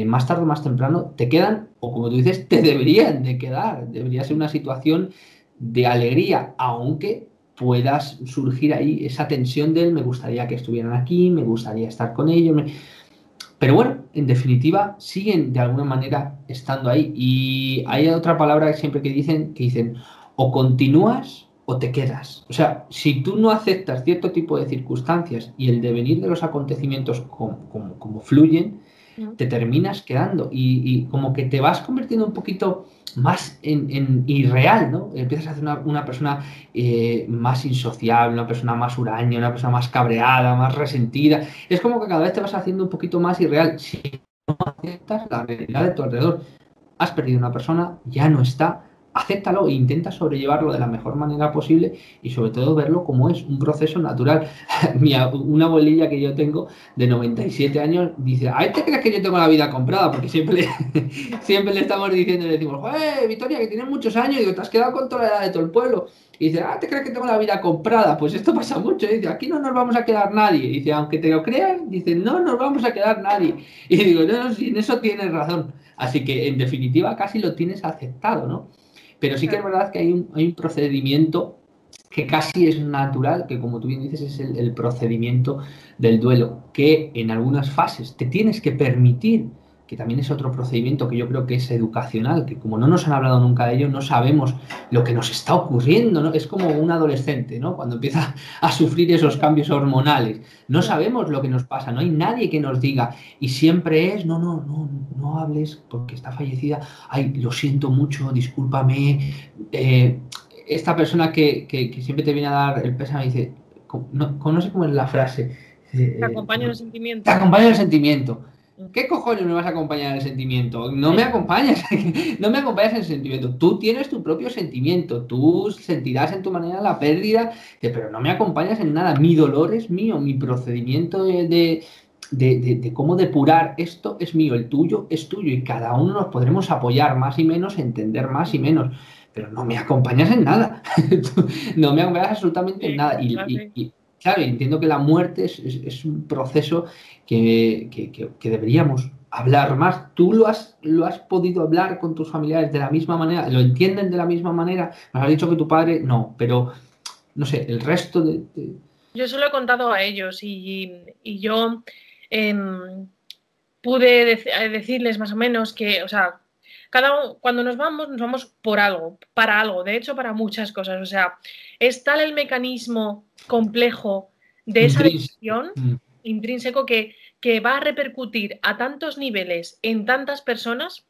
más tarde o más temprano, te quedan, o como tú dices, te deberían de quedar. Debería ser una situación de alegría, aunque puedas surgir ahí esa tensión del me gustaría que estuvieran aquí, me gustaría estar con ellos. Pero bueno, en definitiva, siguen de alguna manera estando ahí. Y hay otra palabra que siempre que dicen, o continúas o te quedas. O sea, si tú no aceptas cierto tipo de circunstancias y el devenir de los acontecimientos como fluyen, Mm. te terminas quedando y como que te vas convirtiendo un poquito más en irreal, ¿no? Empiezas a ser una persona más insociable, una persona más huraña, una persona más cabreada, más resentida. Es como que cada vez te vas haciendo un poquito más irreal. Si no aceptas la realidad de tu alrededor, has perdido una persona, ya no está, acéptalo e intenta sobrellevarlo de la mejor manera posible y sobre todo verlo como es un proceso natural. Una abuelilla que yo tengo de 97 años dice, ¿a te crees que yo tengo la vida comprada? Porque siempre, siempre le estamos diciendo, le decimos, Victoria, que tienes muchos años, y digo, te has quedado con toda la edad de todo el pueblo. Y dice, ¿te crees que tengo la vida comprada? Pues esto pasa mucho. Y dice, aquí no nos vamos a quedar nadie. Y dice, aunque te lo crean, dice, no nos vamos a quedar nadie. Y digo, no, no, sí, en eso tienes razón. Así que en definitiva casi lo tienes aceptado, ¿no? Pero sí que es Claro. verdad que hay un procedimiento que casi es natural, que como tú bien dices es el procedimiento del duelo, que en algunas fases te tienes que permitir, que también es otro procedimiento que yo creo que es educacional, que como no nos han hablado nunca de ello, no sabemos lo que nos está ocurriendo, ¿no? Es como un adolescente, ¿no? Cuando empieza a sufrir esos Claro, cambios hormonales. No claro. sabemos lo que nos pasa, no hay nadie que nos diga, y siempre es, no, no, no, no hables porque está fallecida, ay, lo siento mucho, discúlpame, esta persona que siempre te viene a dar el pésame dice, no sé cómo es la frase, Te dice, acompaño en el te sentimiento. acompaña el sentimiento. Mm. ¿Qué cojones me vas a acompañar en el sentimiento? No me Sí, acompañas, no me acompañas en el sentimiento. Tú tienes tu propio sentimiento, tú sentirás en tu manera la pérdida, pero no me acompañas en nada. Mi dolor es mío, mi procedimiento de cómo depurar esto es mío, el tuyo es tuyo y cada uno nos podremos apoyar más y menos, entender más y menos, pero no me acompañas en nada. No me acompañas absolutamente en sí, nada. así. Claro, entiendo que la muerte es un proceso que deberíamos hablar más. ¿Tú lo has podido hablar con tus familiares de la misma manera? ¿Lo entienden de la misma manera? Nos has dicho que tu padre no, pero no sé, el resto de... Yo se lo he contado a ellos y yo em, pude decirles más o menos que, o sea, cuando nos vamos por algo, para algo, de hecho, para muchas cosas. O sea, es tal el mecanismo complejo de esa Intrínseco. decisión intrínseco que va a repercutir a tantos niveles en tantas personas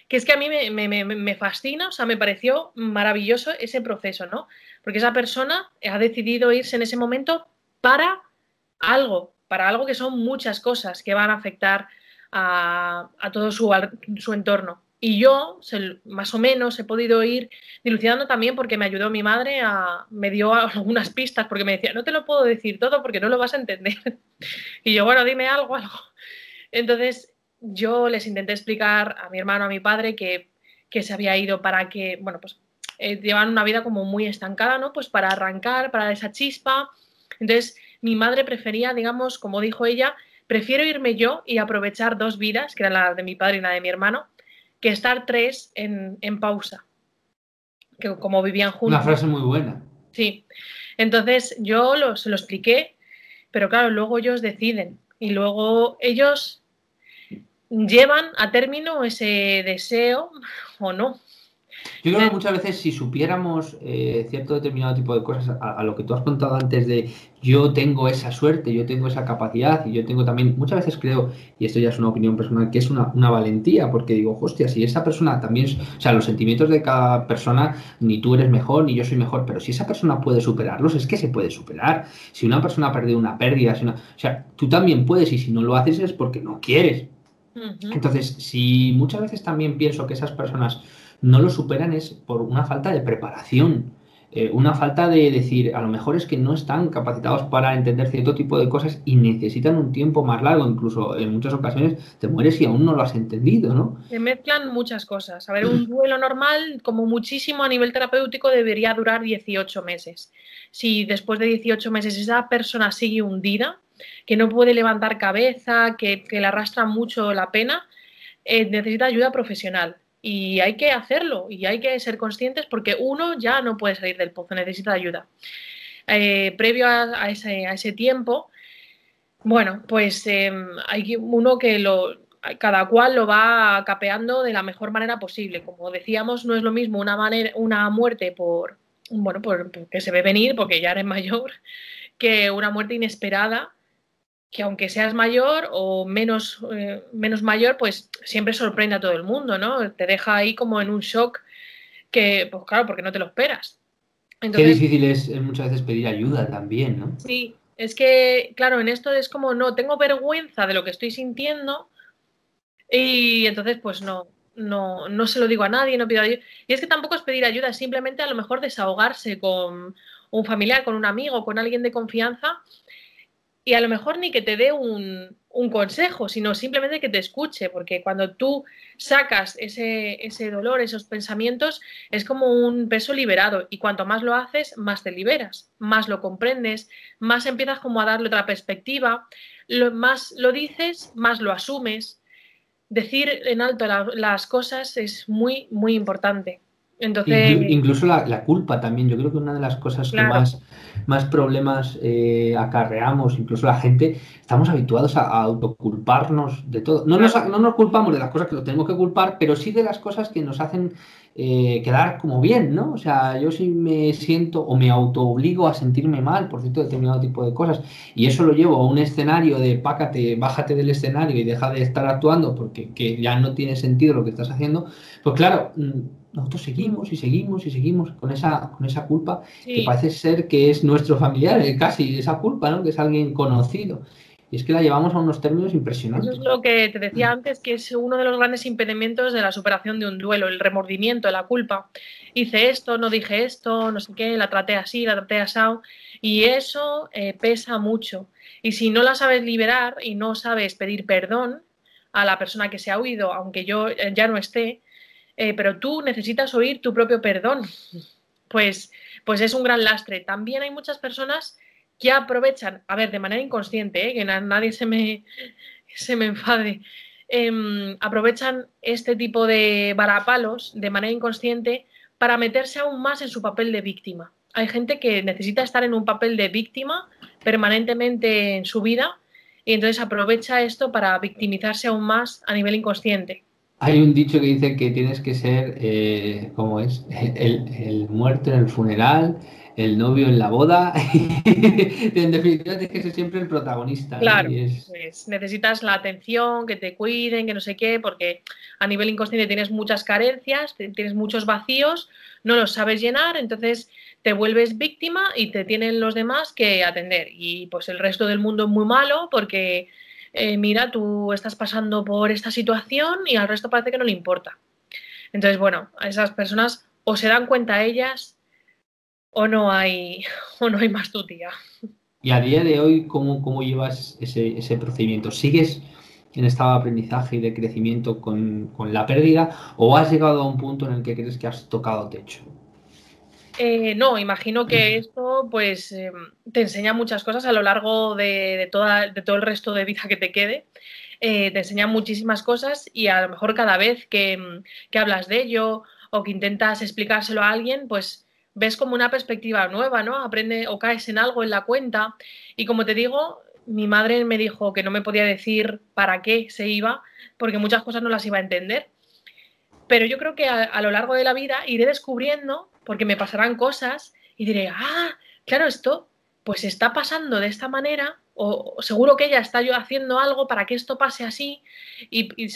que es que a mí me fascina, o sea, me pareció maravilloso ese proceso, ¿no? Porque esa persona ha decidido irse en ese momento para algo que son muchas cosas que van a afectar a todo su entorno. Y yo, más o menos, he podido ir dilucidando también porque me ayudó mi madre, me dio algunas pistas, porque me decía, no te lo puedo decir todo porque no lo vas a entender. Y yo, bueno, dime algo, algo. Entonces, yo les intenté explicar a mi hermano, a mi padre, que se había ido para que, bueno, pues llevan una vida como muy estancada, ¿no? Pues para arrancar, para esa chispa. Entonces, mi madre prefería, digamos, como dijo ella, prefiero irme yo y aprovechar 2 vidas, que era la de mi padre y la de mi hermano, que estar 3 en pausa, que como vivían Una juntos. frase muy buena. Sí, entonces yo se lo expliqué, pero claro, luego ellos deciden y luego ellos llevan a término ese deseo o no. Yo creo que muchas veces si supiéramos cierto determinado tipo de cosas, a lo que tú has contado antes de yo tengo esa suerte, yo tengo esa capacidad y yo tengo también, muchas veces creo, y esto ya es una opinión personal, que es una valentía, porque digo, hostia, si esa persona también, o sea, los sentimientos de cada persona, ni tú eres mejor, ni yo soy mejor, pero si esa persona puede superarlos, es que se puede superar. Si una persona ha perdido una pérdida, o sea, tú también puedes y si no lo haces es porque no quieres. Entonces, si muchas veces también pienso que esas personas no lo superan es por una falta de preparación, una falta de decir, a lo mejor es que no están capacitados para entender cierto tipo de cosas y necesitan un tiempo más largo, incluso en muchas ocasiones te mueres y aún no lo has entendido, ¿no? Se mezclan muchas cosas. A ver, un duelo normal, como muchísimo a nivel terapéutico, debería durar 18 meses. Si después de 18 meses esa persona sigue hundida, que no puede levantar cabeza, que le arrastra mucho la pena, necesita ayuda profesional. Y hay que hacerlo y hay que ser conscientes porque uno ya no puede salir del pozo, necesita ayuda. Previo a ese tiempo, bueno, pues hay uno que cada cual lo va capeando de la mejor manera posible. Como decíamos, no es lo mismo una muerte porque se ve venir, porque ya eres mayor, que una muerte inesperada, que aunque seas mayor o menos mayor, pues siempre sorprende a todo el mundo, ¿no? Te deja ahí como en un shock que, pues claro, porque no te lo esperas. Qué Entonces, difícil es muchas veces pedir ayuda también, ¿no? sí, es que, claro, en esto es como, no, tengo vergüenza de lo que estoy sintiendo y entonces pues no se lo digo a nadie, no pido ayuda. Y es que tampoco es pedir ayuda, es simplemente a lo mejor desahogarse con un familiar, con un amigo, con alguien de confianza y a lo mejor ni que te dé un consejo, sino simplemente que te escuche, porque cuando tú sacas ese dolor, esos pensamientos, es como un peso liberado y cuanto más lo haces, más te liberas, más lo comprendes, más empiezas como a darle otra perspectiva, más lo dices, más lo asumes. Decir en alto las cosas es muy, muy importante. Entonces, Incluso la culpa también, yo creo que una de las cosas que claro, más problemas acarreamos, incluso la gente, estamos habituados a autoculparnos de todo. claro, No nos culpamos de las cosas que nos tenemos que culpar, pero sí de las cosas que nos hacen quedar como bien, ¿no? O sea, yo sí me siento o me autoobligo a sentirme mal por cierto determinado tipo de cosas y eso lo llevo a un escenario de pácate, bájate del escenario y deja de estar actuando porque que ya no tiene sentido lo que estás haciendo, pues claro. Nosotros seguimos y seguimos y seguimos con esa culpa que sí. parece ser que es nuestro familiar, casi esa culpa, ¿no? Que es alguien conocido. Y es que la llevamos a unos términos Eso es impresionantes. lo que te decía antes, que es uno de los grandes impedimentos de la superación de un duelo, el remordimiento, la culpa. Hice esto, no dije esto, no sé qué, la traté así, la traté asado, y eso pesa mucho. Y si no la sabes liberar y no sabes pedir perdón a la persona que se ha oído, aunque yo ya no esté, pero tú necesitas oír tu propio perdón, pues, pues es un gran lastre. También hay muchas personas que aprovechan, a ver, de manera inconsciente, que nadie se me enfade, aprovechan este tipo de varapalos de manera inconsciente para meterse aún más en su papel de víctima. Hay gente que necesita estar en un papel de víctima permanentemente en su vida y entonces aprovecha esto para victimizarse aún más a nivel inconsciente. Hay un dicho que dice que tienes que ser, ¿cómo es? El muerto en el funeral, el novio en la boda. En definitiva, tienes que ser siempre el protagonista, ¿no? Claro, Y es. pues necesitas la atención, que te cuiden, que no sé qué, porque a nivel inconsciente tienes muchas carencias, tienes muchos vacíos, no los sabes llenar, entonces te vuelves víctima y te tienen los demás que atender. Y pues el resto del mundo es muy malo porque, mira, tú estás pasando por esta situación y al resto parece que no le importa. Entonces, bueno, a esas personas o se dan cuenta ellas o no hay, o no hay más tu tía. Y a día de hoy, ¿cómo llevas ese procedimiento? ¿Sigues en estado de aprendizaje y de crecimiento con la pérdida o has llegado a un punto en el que crees que has tocado techo? No, imagino que esto pues te enseña muchas cosas a lo largo de todo el resto de vida que te quede. Te enseña muchísimas cosas y a lo mejor cada vez que hablas de ello o que intentas explicárselo a alguien, pues ves como una perspectiva nueva, ¿no? Aprende o caes en algo en la cuenta. Y como te digo, mi madre me dijo que no me podía decir para qué se iba, porque muchas cosas no las iba a entender. Pero yo creo que a lo largo de la vida iré descubriendo, porque me pasarán cosas y diré, ah, claro, esto pues está pasando de esta manera, o seguro que ella está yo haciendo algo para que esto pase así, y,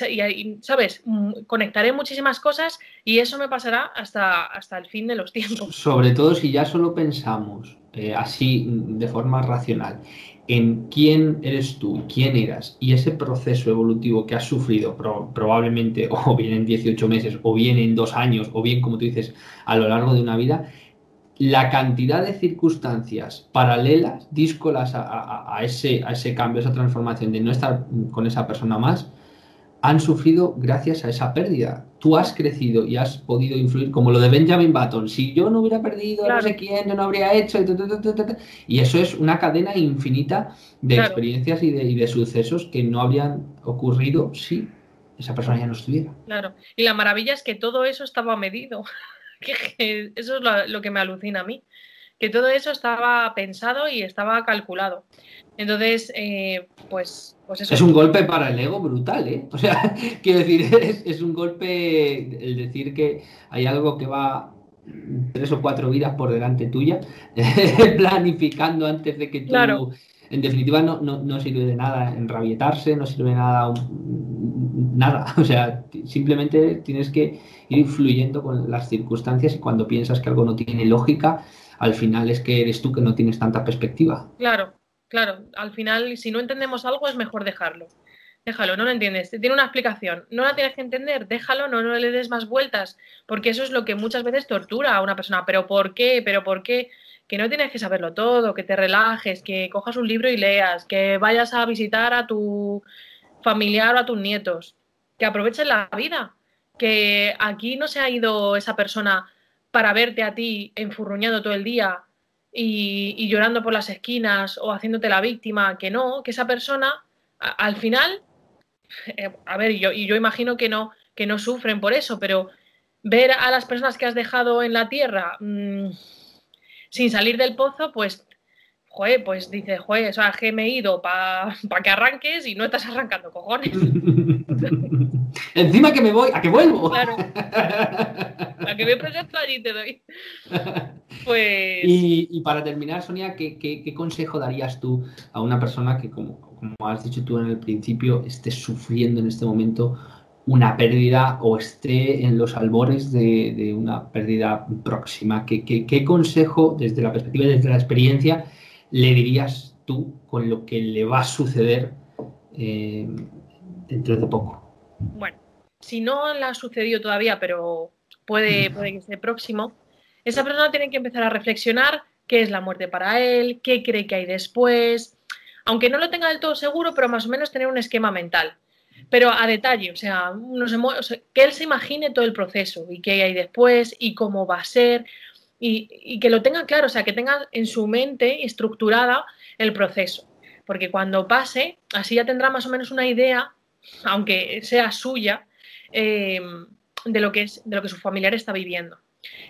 ¿sabes? Conectaré muchísimas cosas y eso me pasará hasta el fin de los tiempos. Sobre todo si ya solo pensamos así de forma racional en quién eres tú, quién eras y ese proceso evolutivo que has sufrido probablemente o bien en 18 meses o bien en 2 años o bien, como tú dices, a lo largo de una vida, la cantidad de circunstancias paralelas, díscolas a ese cambio, a esa transformación de no estar con esa persona más, han sufrido gracias a esa pérdida. Tú has crecido y has podido influir, como lo de Benjamin Button. Si yo no hubiera perdido a no sé Claro, quién, yo no habría hecho. Y eso es una cadena infinita de claro, experiencias y de sucesos que no habrían ocurrido si esa persona ya no estuviera. claro. Y la maravilla es que todo eso estaba medido. Que eso es lo que me alucina a mí, que todo eso estaba pensado y estaba calculado. Entonces, pues Es eso. un golpe para el ego brutal, ¿eh? O sea, quiero decir, es un golpe el decir que hay algo que va 3 o 4 vidas por delante tuya, planificando antes de que Claro, tú, en definitiva, no sirve de nada enrabietarse, no sirve de nada, nada. O sea, simplemente tienes que ir fluyendo con las circunstancias y cuando piensas que algo no tiene lógica, al final es que eres tú que no tienes tanta perspectiva. claro, claro. Al final, si no entendemos algo, es mejor dejarlo. Déjalo, no lo entiendes. Tiene una explicación. No la tienes que entender, déjalo, no le des más vueltas, porque eso es lo que muchas veces tortura a una persona. ¿Pero por qué? ¿Pero por qué? Que no tienes que saberlo todo, que te relajes, que cojas un libro y leas, que vayas a visitar a tu familiar o a tus nietos, que aprovechen la vida, que aquí no se ha ido esa persona para verte a ti enfurruñado todo el día y llorando por las esquinas o haciéndote la víctima, que no, que esa persona al final, a ver, yo imagino que no sufren por eso, pero ver a las personas que has dejado en la tierra sin salir del pozo, pues joder, pues dice, joder, o sea, que me he ido para que arranques y no estás arrancando, cojones. Encima que me voy, a que vuelvo. Claro, a que me presento allí te doy. Pues, Y para terminar, Sonia, ¿qué consejo darías tú a una persona que, como has dicho tú en el principio, esté sufriendo en este momento una pérdida o esté en los albores de una pérdida próxima? ¿Qué consejo, desde la perspectiva y desde la experiencia, le dirías tú con lo que le va a suceder eh, dentro de poco? bueno, si no le ha sucedido todavía, pero puede que esté próximo, esa persona tiene que empezar a reflexionar qué es la muerte para él, qué cree que hay después, aunque no lo tenga del todo seguro, pero más o menos tener un esquema mental. Pero a detalle, o sea, o sea, que él se imagine todo el proceso y qué hay después y cómo va a ser y que lo tenga claro, o sea, que tenga en su mente estructurada el proceso. Porque cuando pase, así ya tendrá más o menos una idea, aunque sea suya, eh, de lo que su familiar está viviendo.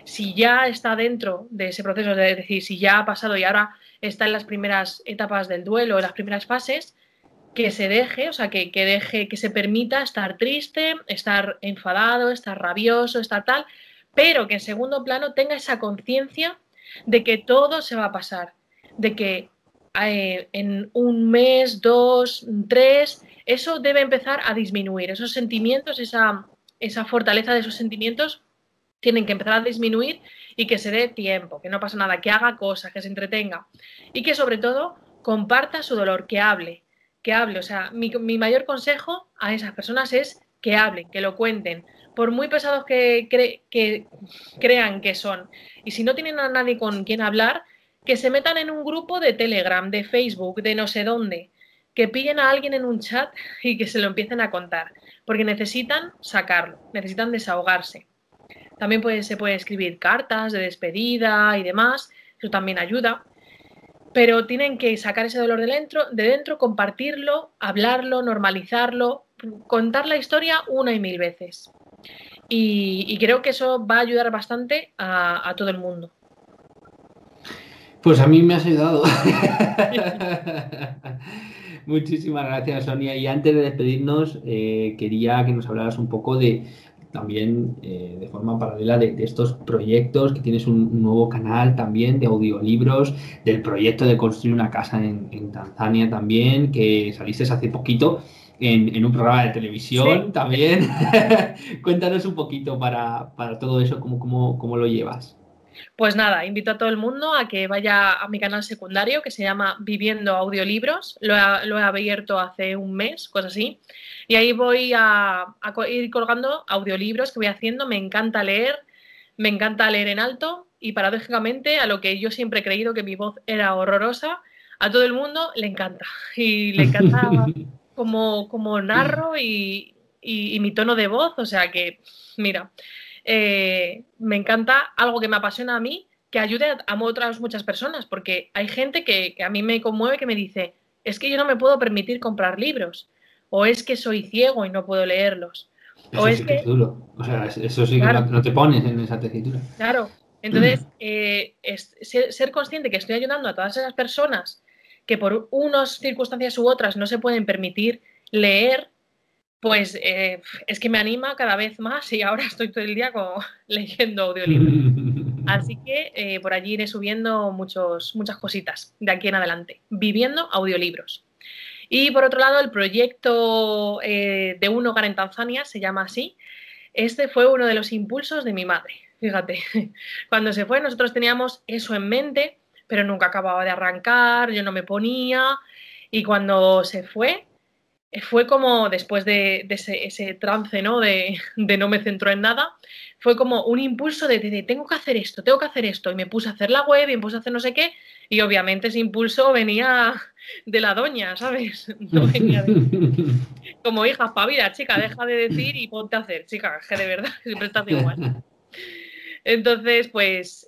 Si ya está dentro de ese proceso, es decir, si ya ha pasado y ahora está en las primeras etapas del duelo, en las primeras fases, que se deje, o sea, que deje, que se permita estar triste, estar enfadado, estar rabioso, estar tal, pero que en segundo plano tenga esa conciencia de que todo se va a pasar, de que en un mes, dos, tres, eso debe empezar a disminuir, esos sentimientos, esa fortaleza de esos sentimientos tienen que empezar a disminuir y que se dé tiempo, que no pasa nada, que haga cosas, que se entretenga y que sobre todo comparta su dolor, que hable. O sea, mi mayor consejo a esas personas es que hablen, que lo cuenten, por muy pesados que crean que son. Y si no tienen a nadie con quien hablar, que se metan en un grupo de Telegram, de Facebook, de no sé dónde, que pillen a alguien en un chat y que se lo empiecen a contar, porque necesitan sacarlo, necesitan desahogarse. También se puede escribir cartas de despedida y demás, eso también ayuda. Pero tienen que sacar ese dolor de dentro, compartirlo, hablarlo, normalizarlo, contar la historia una y mil veces. Y creo que eso va a ayudar bastante a todo el mundo. Pues a mí me has ayudado. Muchísimas gracias, Sonia. Y antes de despedirnos, quería que nos hablaras un poco de también de forma paralela de estos proyectos, que tienes un nuevo canal también de audiolibros, del proyecto de construir una casa en Tanzania también, que saliste hace poquito en un programa de televisión Sí. también. Cuéntanos un poquito para todo eso, cómo lo llevas. Pues nada, invito a todo el mundo a que vaya a mi canal secundario que se llama Viviendo Audiolibros. Lo he abierto hace un mes, cosas así. Y ahí voy a ir colgando audiolibros que voy haciendo. Me encanta leer en alto y paradójicamente a lo que yo siempre he creído que mi voz era horrorosa, a todo el mundo le encanta. Y le encanta como narro y mi tono de voz. O sea que, mira. Me encanta algo que me apasiona a mí, que ayude a otras muchas personas, porque hay gente que a mí me conmueve, que me dice, es que yo no me puedo permitir comprar libros, o es que soy ciego y no puedo leerlos, o Eso es sí que es que, duro. O sea, eso sí que claro, no te pones en esa tesitura. claro. Entonces, ser consciente que estoy ayudando a todas esas personas que por unas circunstancias u otras no se pueden permitir leer, pues es que me anima cada vez más y ahora estoy todo el día leyendo audiolibros. Así que por allí iré subiendo muchas cositas de aquí en adelante, viviendo audiolibros. Y por otro lado, el proyecto de un hogar en Tanzania se llama así. Este fue uno de los impulsos de mi madre. Fíjate, cuando se fue nosotros teníamos eso en mente, pero nunca acababa de arrancar, yo no me ponía. Y cuando se fue como después de ese trance, ¿no? De no me centro en nada, fue como un impulso de tengo que hacer esto, y me puse a hacer la web y me puse a hacer no sé qué, y obviamente ese impulso venía de la doña, ¿sabes? No venía de como hija, espabila, chica, deja de decir y ponte a hacer, chica, que de verdad siempre estás igual. Entonces, pues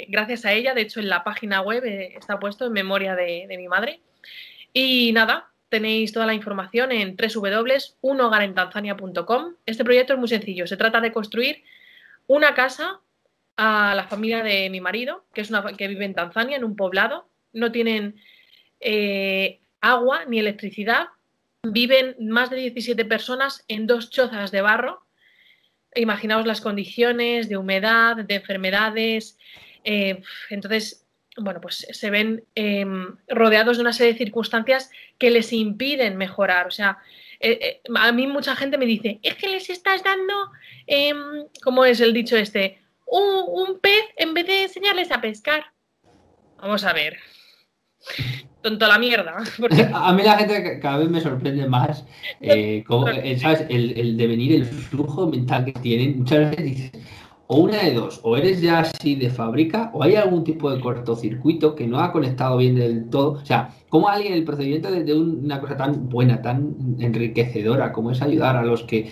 gracias a ella, de hecho en la página web está puesto en memoria de mi madre. Y nada, tenéis toda la información en www.unhogarentanzania.com. Este proyecto es muy sencillo. Se trata de construir una casa a la familia de mi marido, que vive en Tanzania, en un poblado. No tienen agua ni electricidad. Viven más de 17 personas en 2 chozas de barro. Imaginaos las condiciones de humedad, de enfermedades. Entonces, bueno, pues se ven rodeados de una serie de circunstancias que les impiden mejorar. O sea, a mí mucha gente me dice, es que les estás dando, ¿cómo es el dicho este? Un pez en vez de enseñarles a pescar. Vamos a ver. Tonto la mierda. Porque A mí la gente cada vez me sorprende más, ¿sabes? El devenir, el flujo mental que tienen. Muchas veces dices, o una de dos, o eres ya así de fábrica, o hay algún tipo de cortocircuito que no ha conectado bien del todo. O sea, ¿cómo alguien, el procedimiento de una cosa tan buena, tan enriquecedora, como es ayudar a los que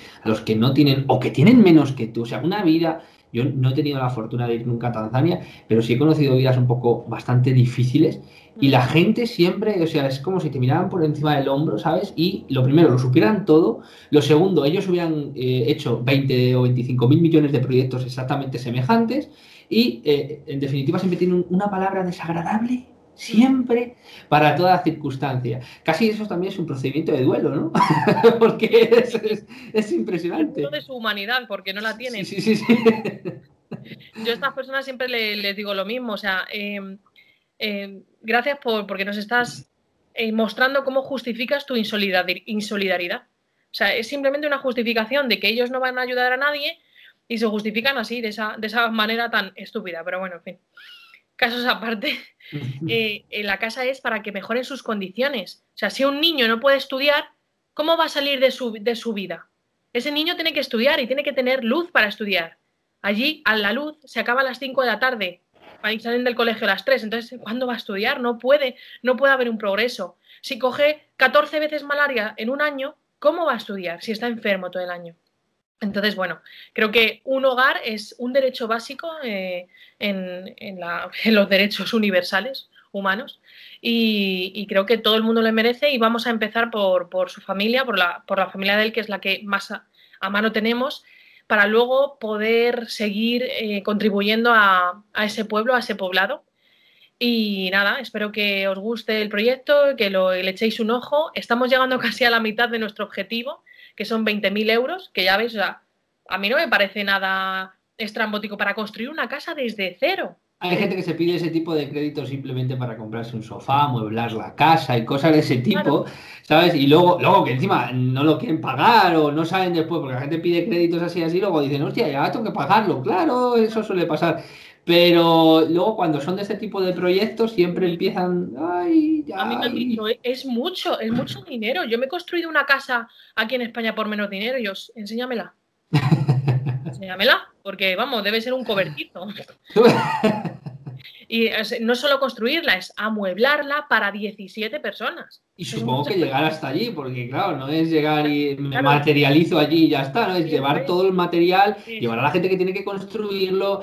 no tienen, o que tienen menos que tú? O sea, una vida. Yo no he tenido la fortuna de ir nunca a Tanzania, pero sí he conocido vidas un poco bastante difíciles y la gente siempre, o sea, es como si te miraran por encima del hombro, ¿sabes? Y lo primero, lo supieran todo. Lo segundo, ellos hubieran hecho 20 o 25 mil millones de proyectos exactamente semejantes. Y en definitiva siempre tienen una palabra desagradable, siempre, para toda circunstancia. Casi eso también es un procedimiento de duelo, ¿no? Porque es el muro impresionante. de su humanidad, porque no la Sí, tienen. sí, sí, sí. Yo a estas personas siempre les digo lo mismo. O sea, gracias porque nos estás mostrando cómo justificas tu insolidaridad. O sea, es simplemente una justificación de que ellos no van a ayudar a nadie y se justifican así, de esa manera tan estúpida. Pero bueno, en fin, casos aparte, la casa es para que mejoren sus condiciones. O sea, si un niño no puede estudiar, ¿cómo va a salir de su vida? Ese niño tiene que estudiar y tiene que tener luz para estudiar. Allí, a la luz, se acaba a las 5 de la tarde. Ahí salen del colegio a las 3. Entonces, ¿cuándo va a estudiar? No puede haber un progreso. Si coge 14 veces malaria en un año, ¿cómo va a estudiar si está enfermo todo el año? Entonces, bueno, creo que un hogar es un derecho básico en los derechos universales humanos y creo que todo el mundo le merece y vamos a empezar por su familia, por la familia de él, que es la que más a mano tenemos, para luego poder seguir contribuyendo a ese pueblo, a ese poblado. Y nada, espero que os guste el proyecto, que le echéis un ojo. Estamos llegando casi a la mitad de nuestro objetivo, que son 20.000 euros, que ya veis, o sea, a mí no me parece nada estrambótico para construir una casa desde cero. Hay gente que se pide ese tipo de créditos simplemente para comprarse un sofá, mueblar la casa y cosas de ese Claro, tipo, ¿sabes? Y luego que encima no lo quieren pagar o no saben después, porque la gente pide créditos así, luego dicen, hostia, ya tengo que pagarlo. Claro, eso suele pasar. Pero luego cuando son de este tipo de proyectos siempre empiezan, ay, a mí me han ay. dicho, es mucho dinero. Yo me he construido una casa aquí en España por menos dinero y enséñamela, enséñamela, porque vamos, debe ser un cobertizo. Y no solo construirla, es amueblarla para 17 personas. Y Son supongo muchas que llegar personas. hasta allí, porque claro, no es llegar y me Claro, materializo allí y ya está, ¿no? Es eso llevar es, todo el material, eso llevar a es. la gente que tiene que construirlo,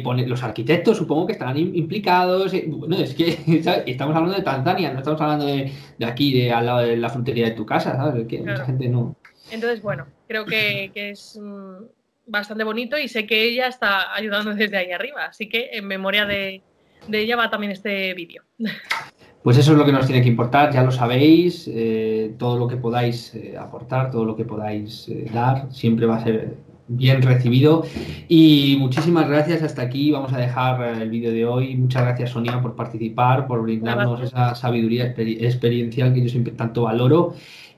poner, los arquitectos supongo que estarán implicados. Bueno, es que ¿sabes? Estamos hablando de Tanzania, no estamos hablando de aquí, de al lado de la frontería de tu casa, ¿sabes? Es que mucha Claro. gente no. Entonces, bueno, creo que es bastante bonito y sé que ella está ayudando desde ahí arriba. Así que en memoria de ella va también este vídeo. Pues eso es lo que nos tiene que importar, ya lo sabéis, todo lo que podáis aportar, todo lo que podáis dar, siempre va a ser bien recibido. Y muchísimas gracias, hasta aquí vamos a dejar el vídeo de hoy. Muchas gracias, Sonia, por participar, por brindarnos Gracias. esa sabiduría experiencial que yo siempre tanto valoro.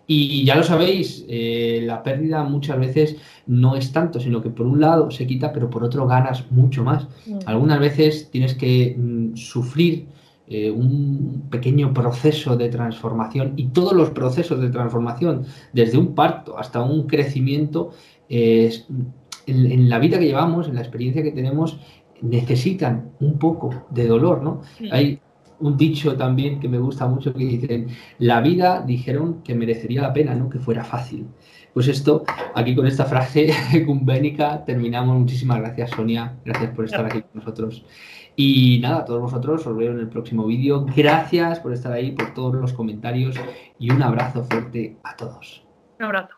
Y ya lo sabéis, la pérdida muchas veces no es tanto, sino que por un lado se quita, pero por otro ganas mucho más. Algunas veces tienes que sufrir un pequeño proceso de transformación y todos los procesos de transformación, desde un parto hasta un crecimiento, en la vida que llevamos, en la experiencia que tenemos, necesitan un poco de dolor, ¿no? Hay un dicho también que me gusta mucho que dicen, la vida dijeron que merecería la pena, no que fuera fácil. Pues esto, aquí con esta frase cumbénica terminamos. Muchísimas gracias, Sonia, gracias por estar aquí con nosotros. Y nada, a todos vosotros os veo en el próximo vídeo. Gracias por estar ahí, por todos los comentarios y un abrazo fuerte a todos. Un abrazo.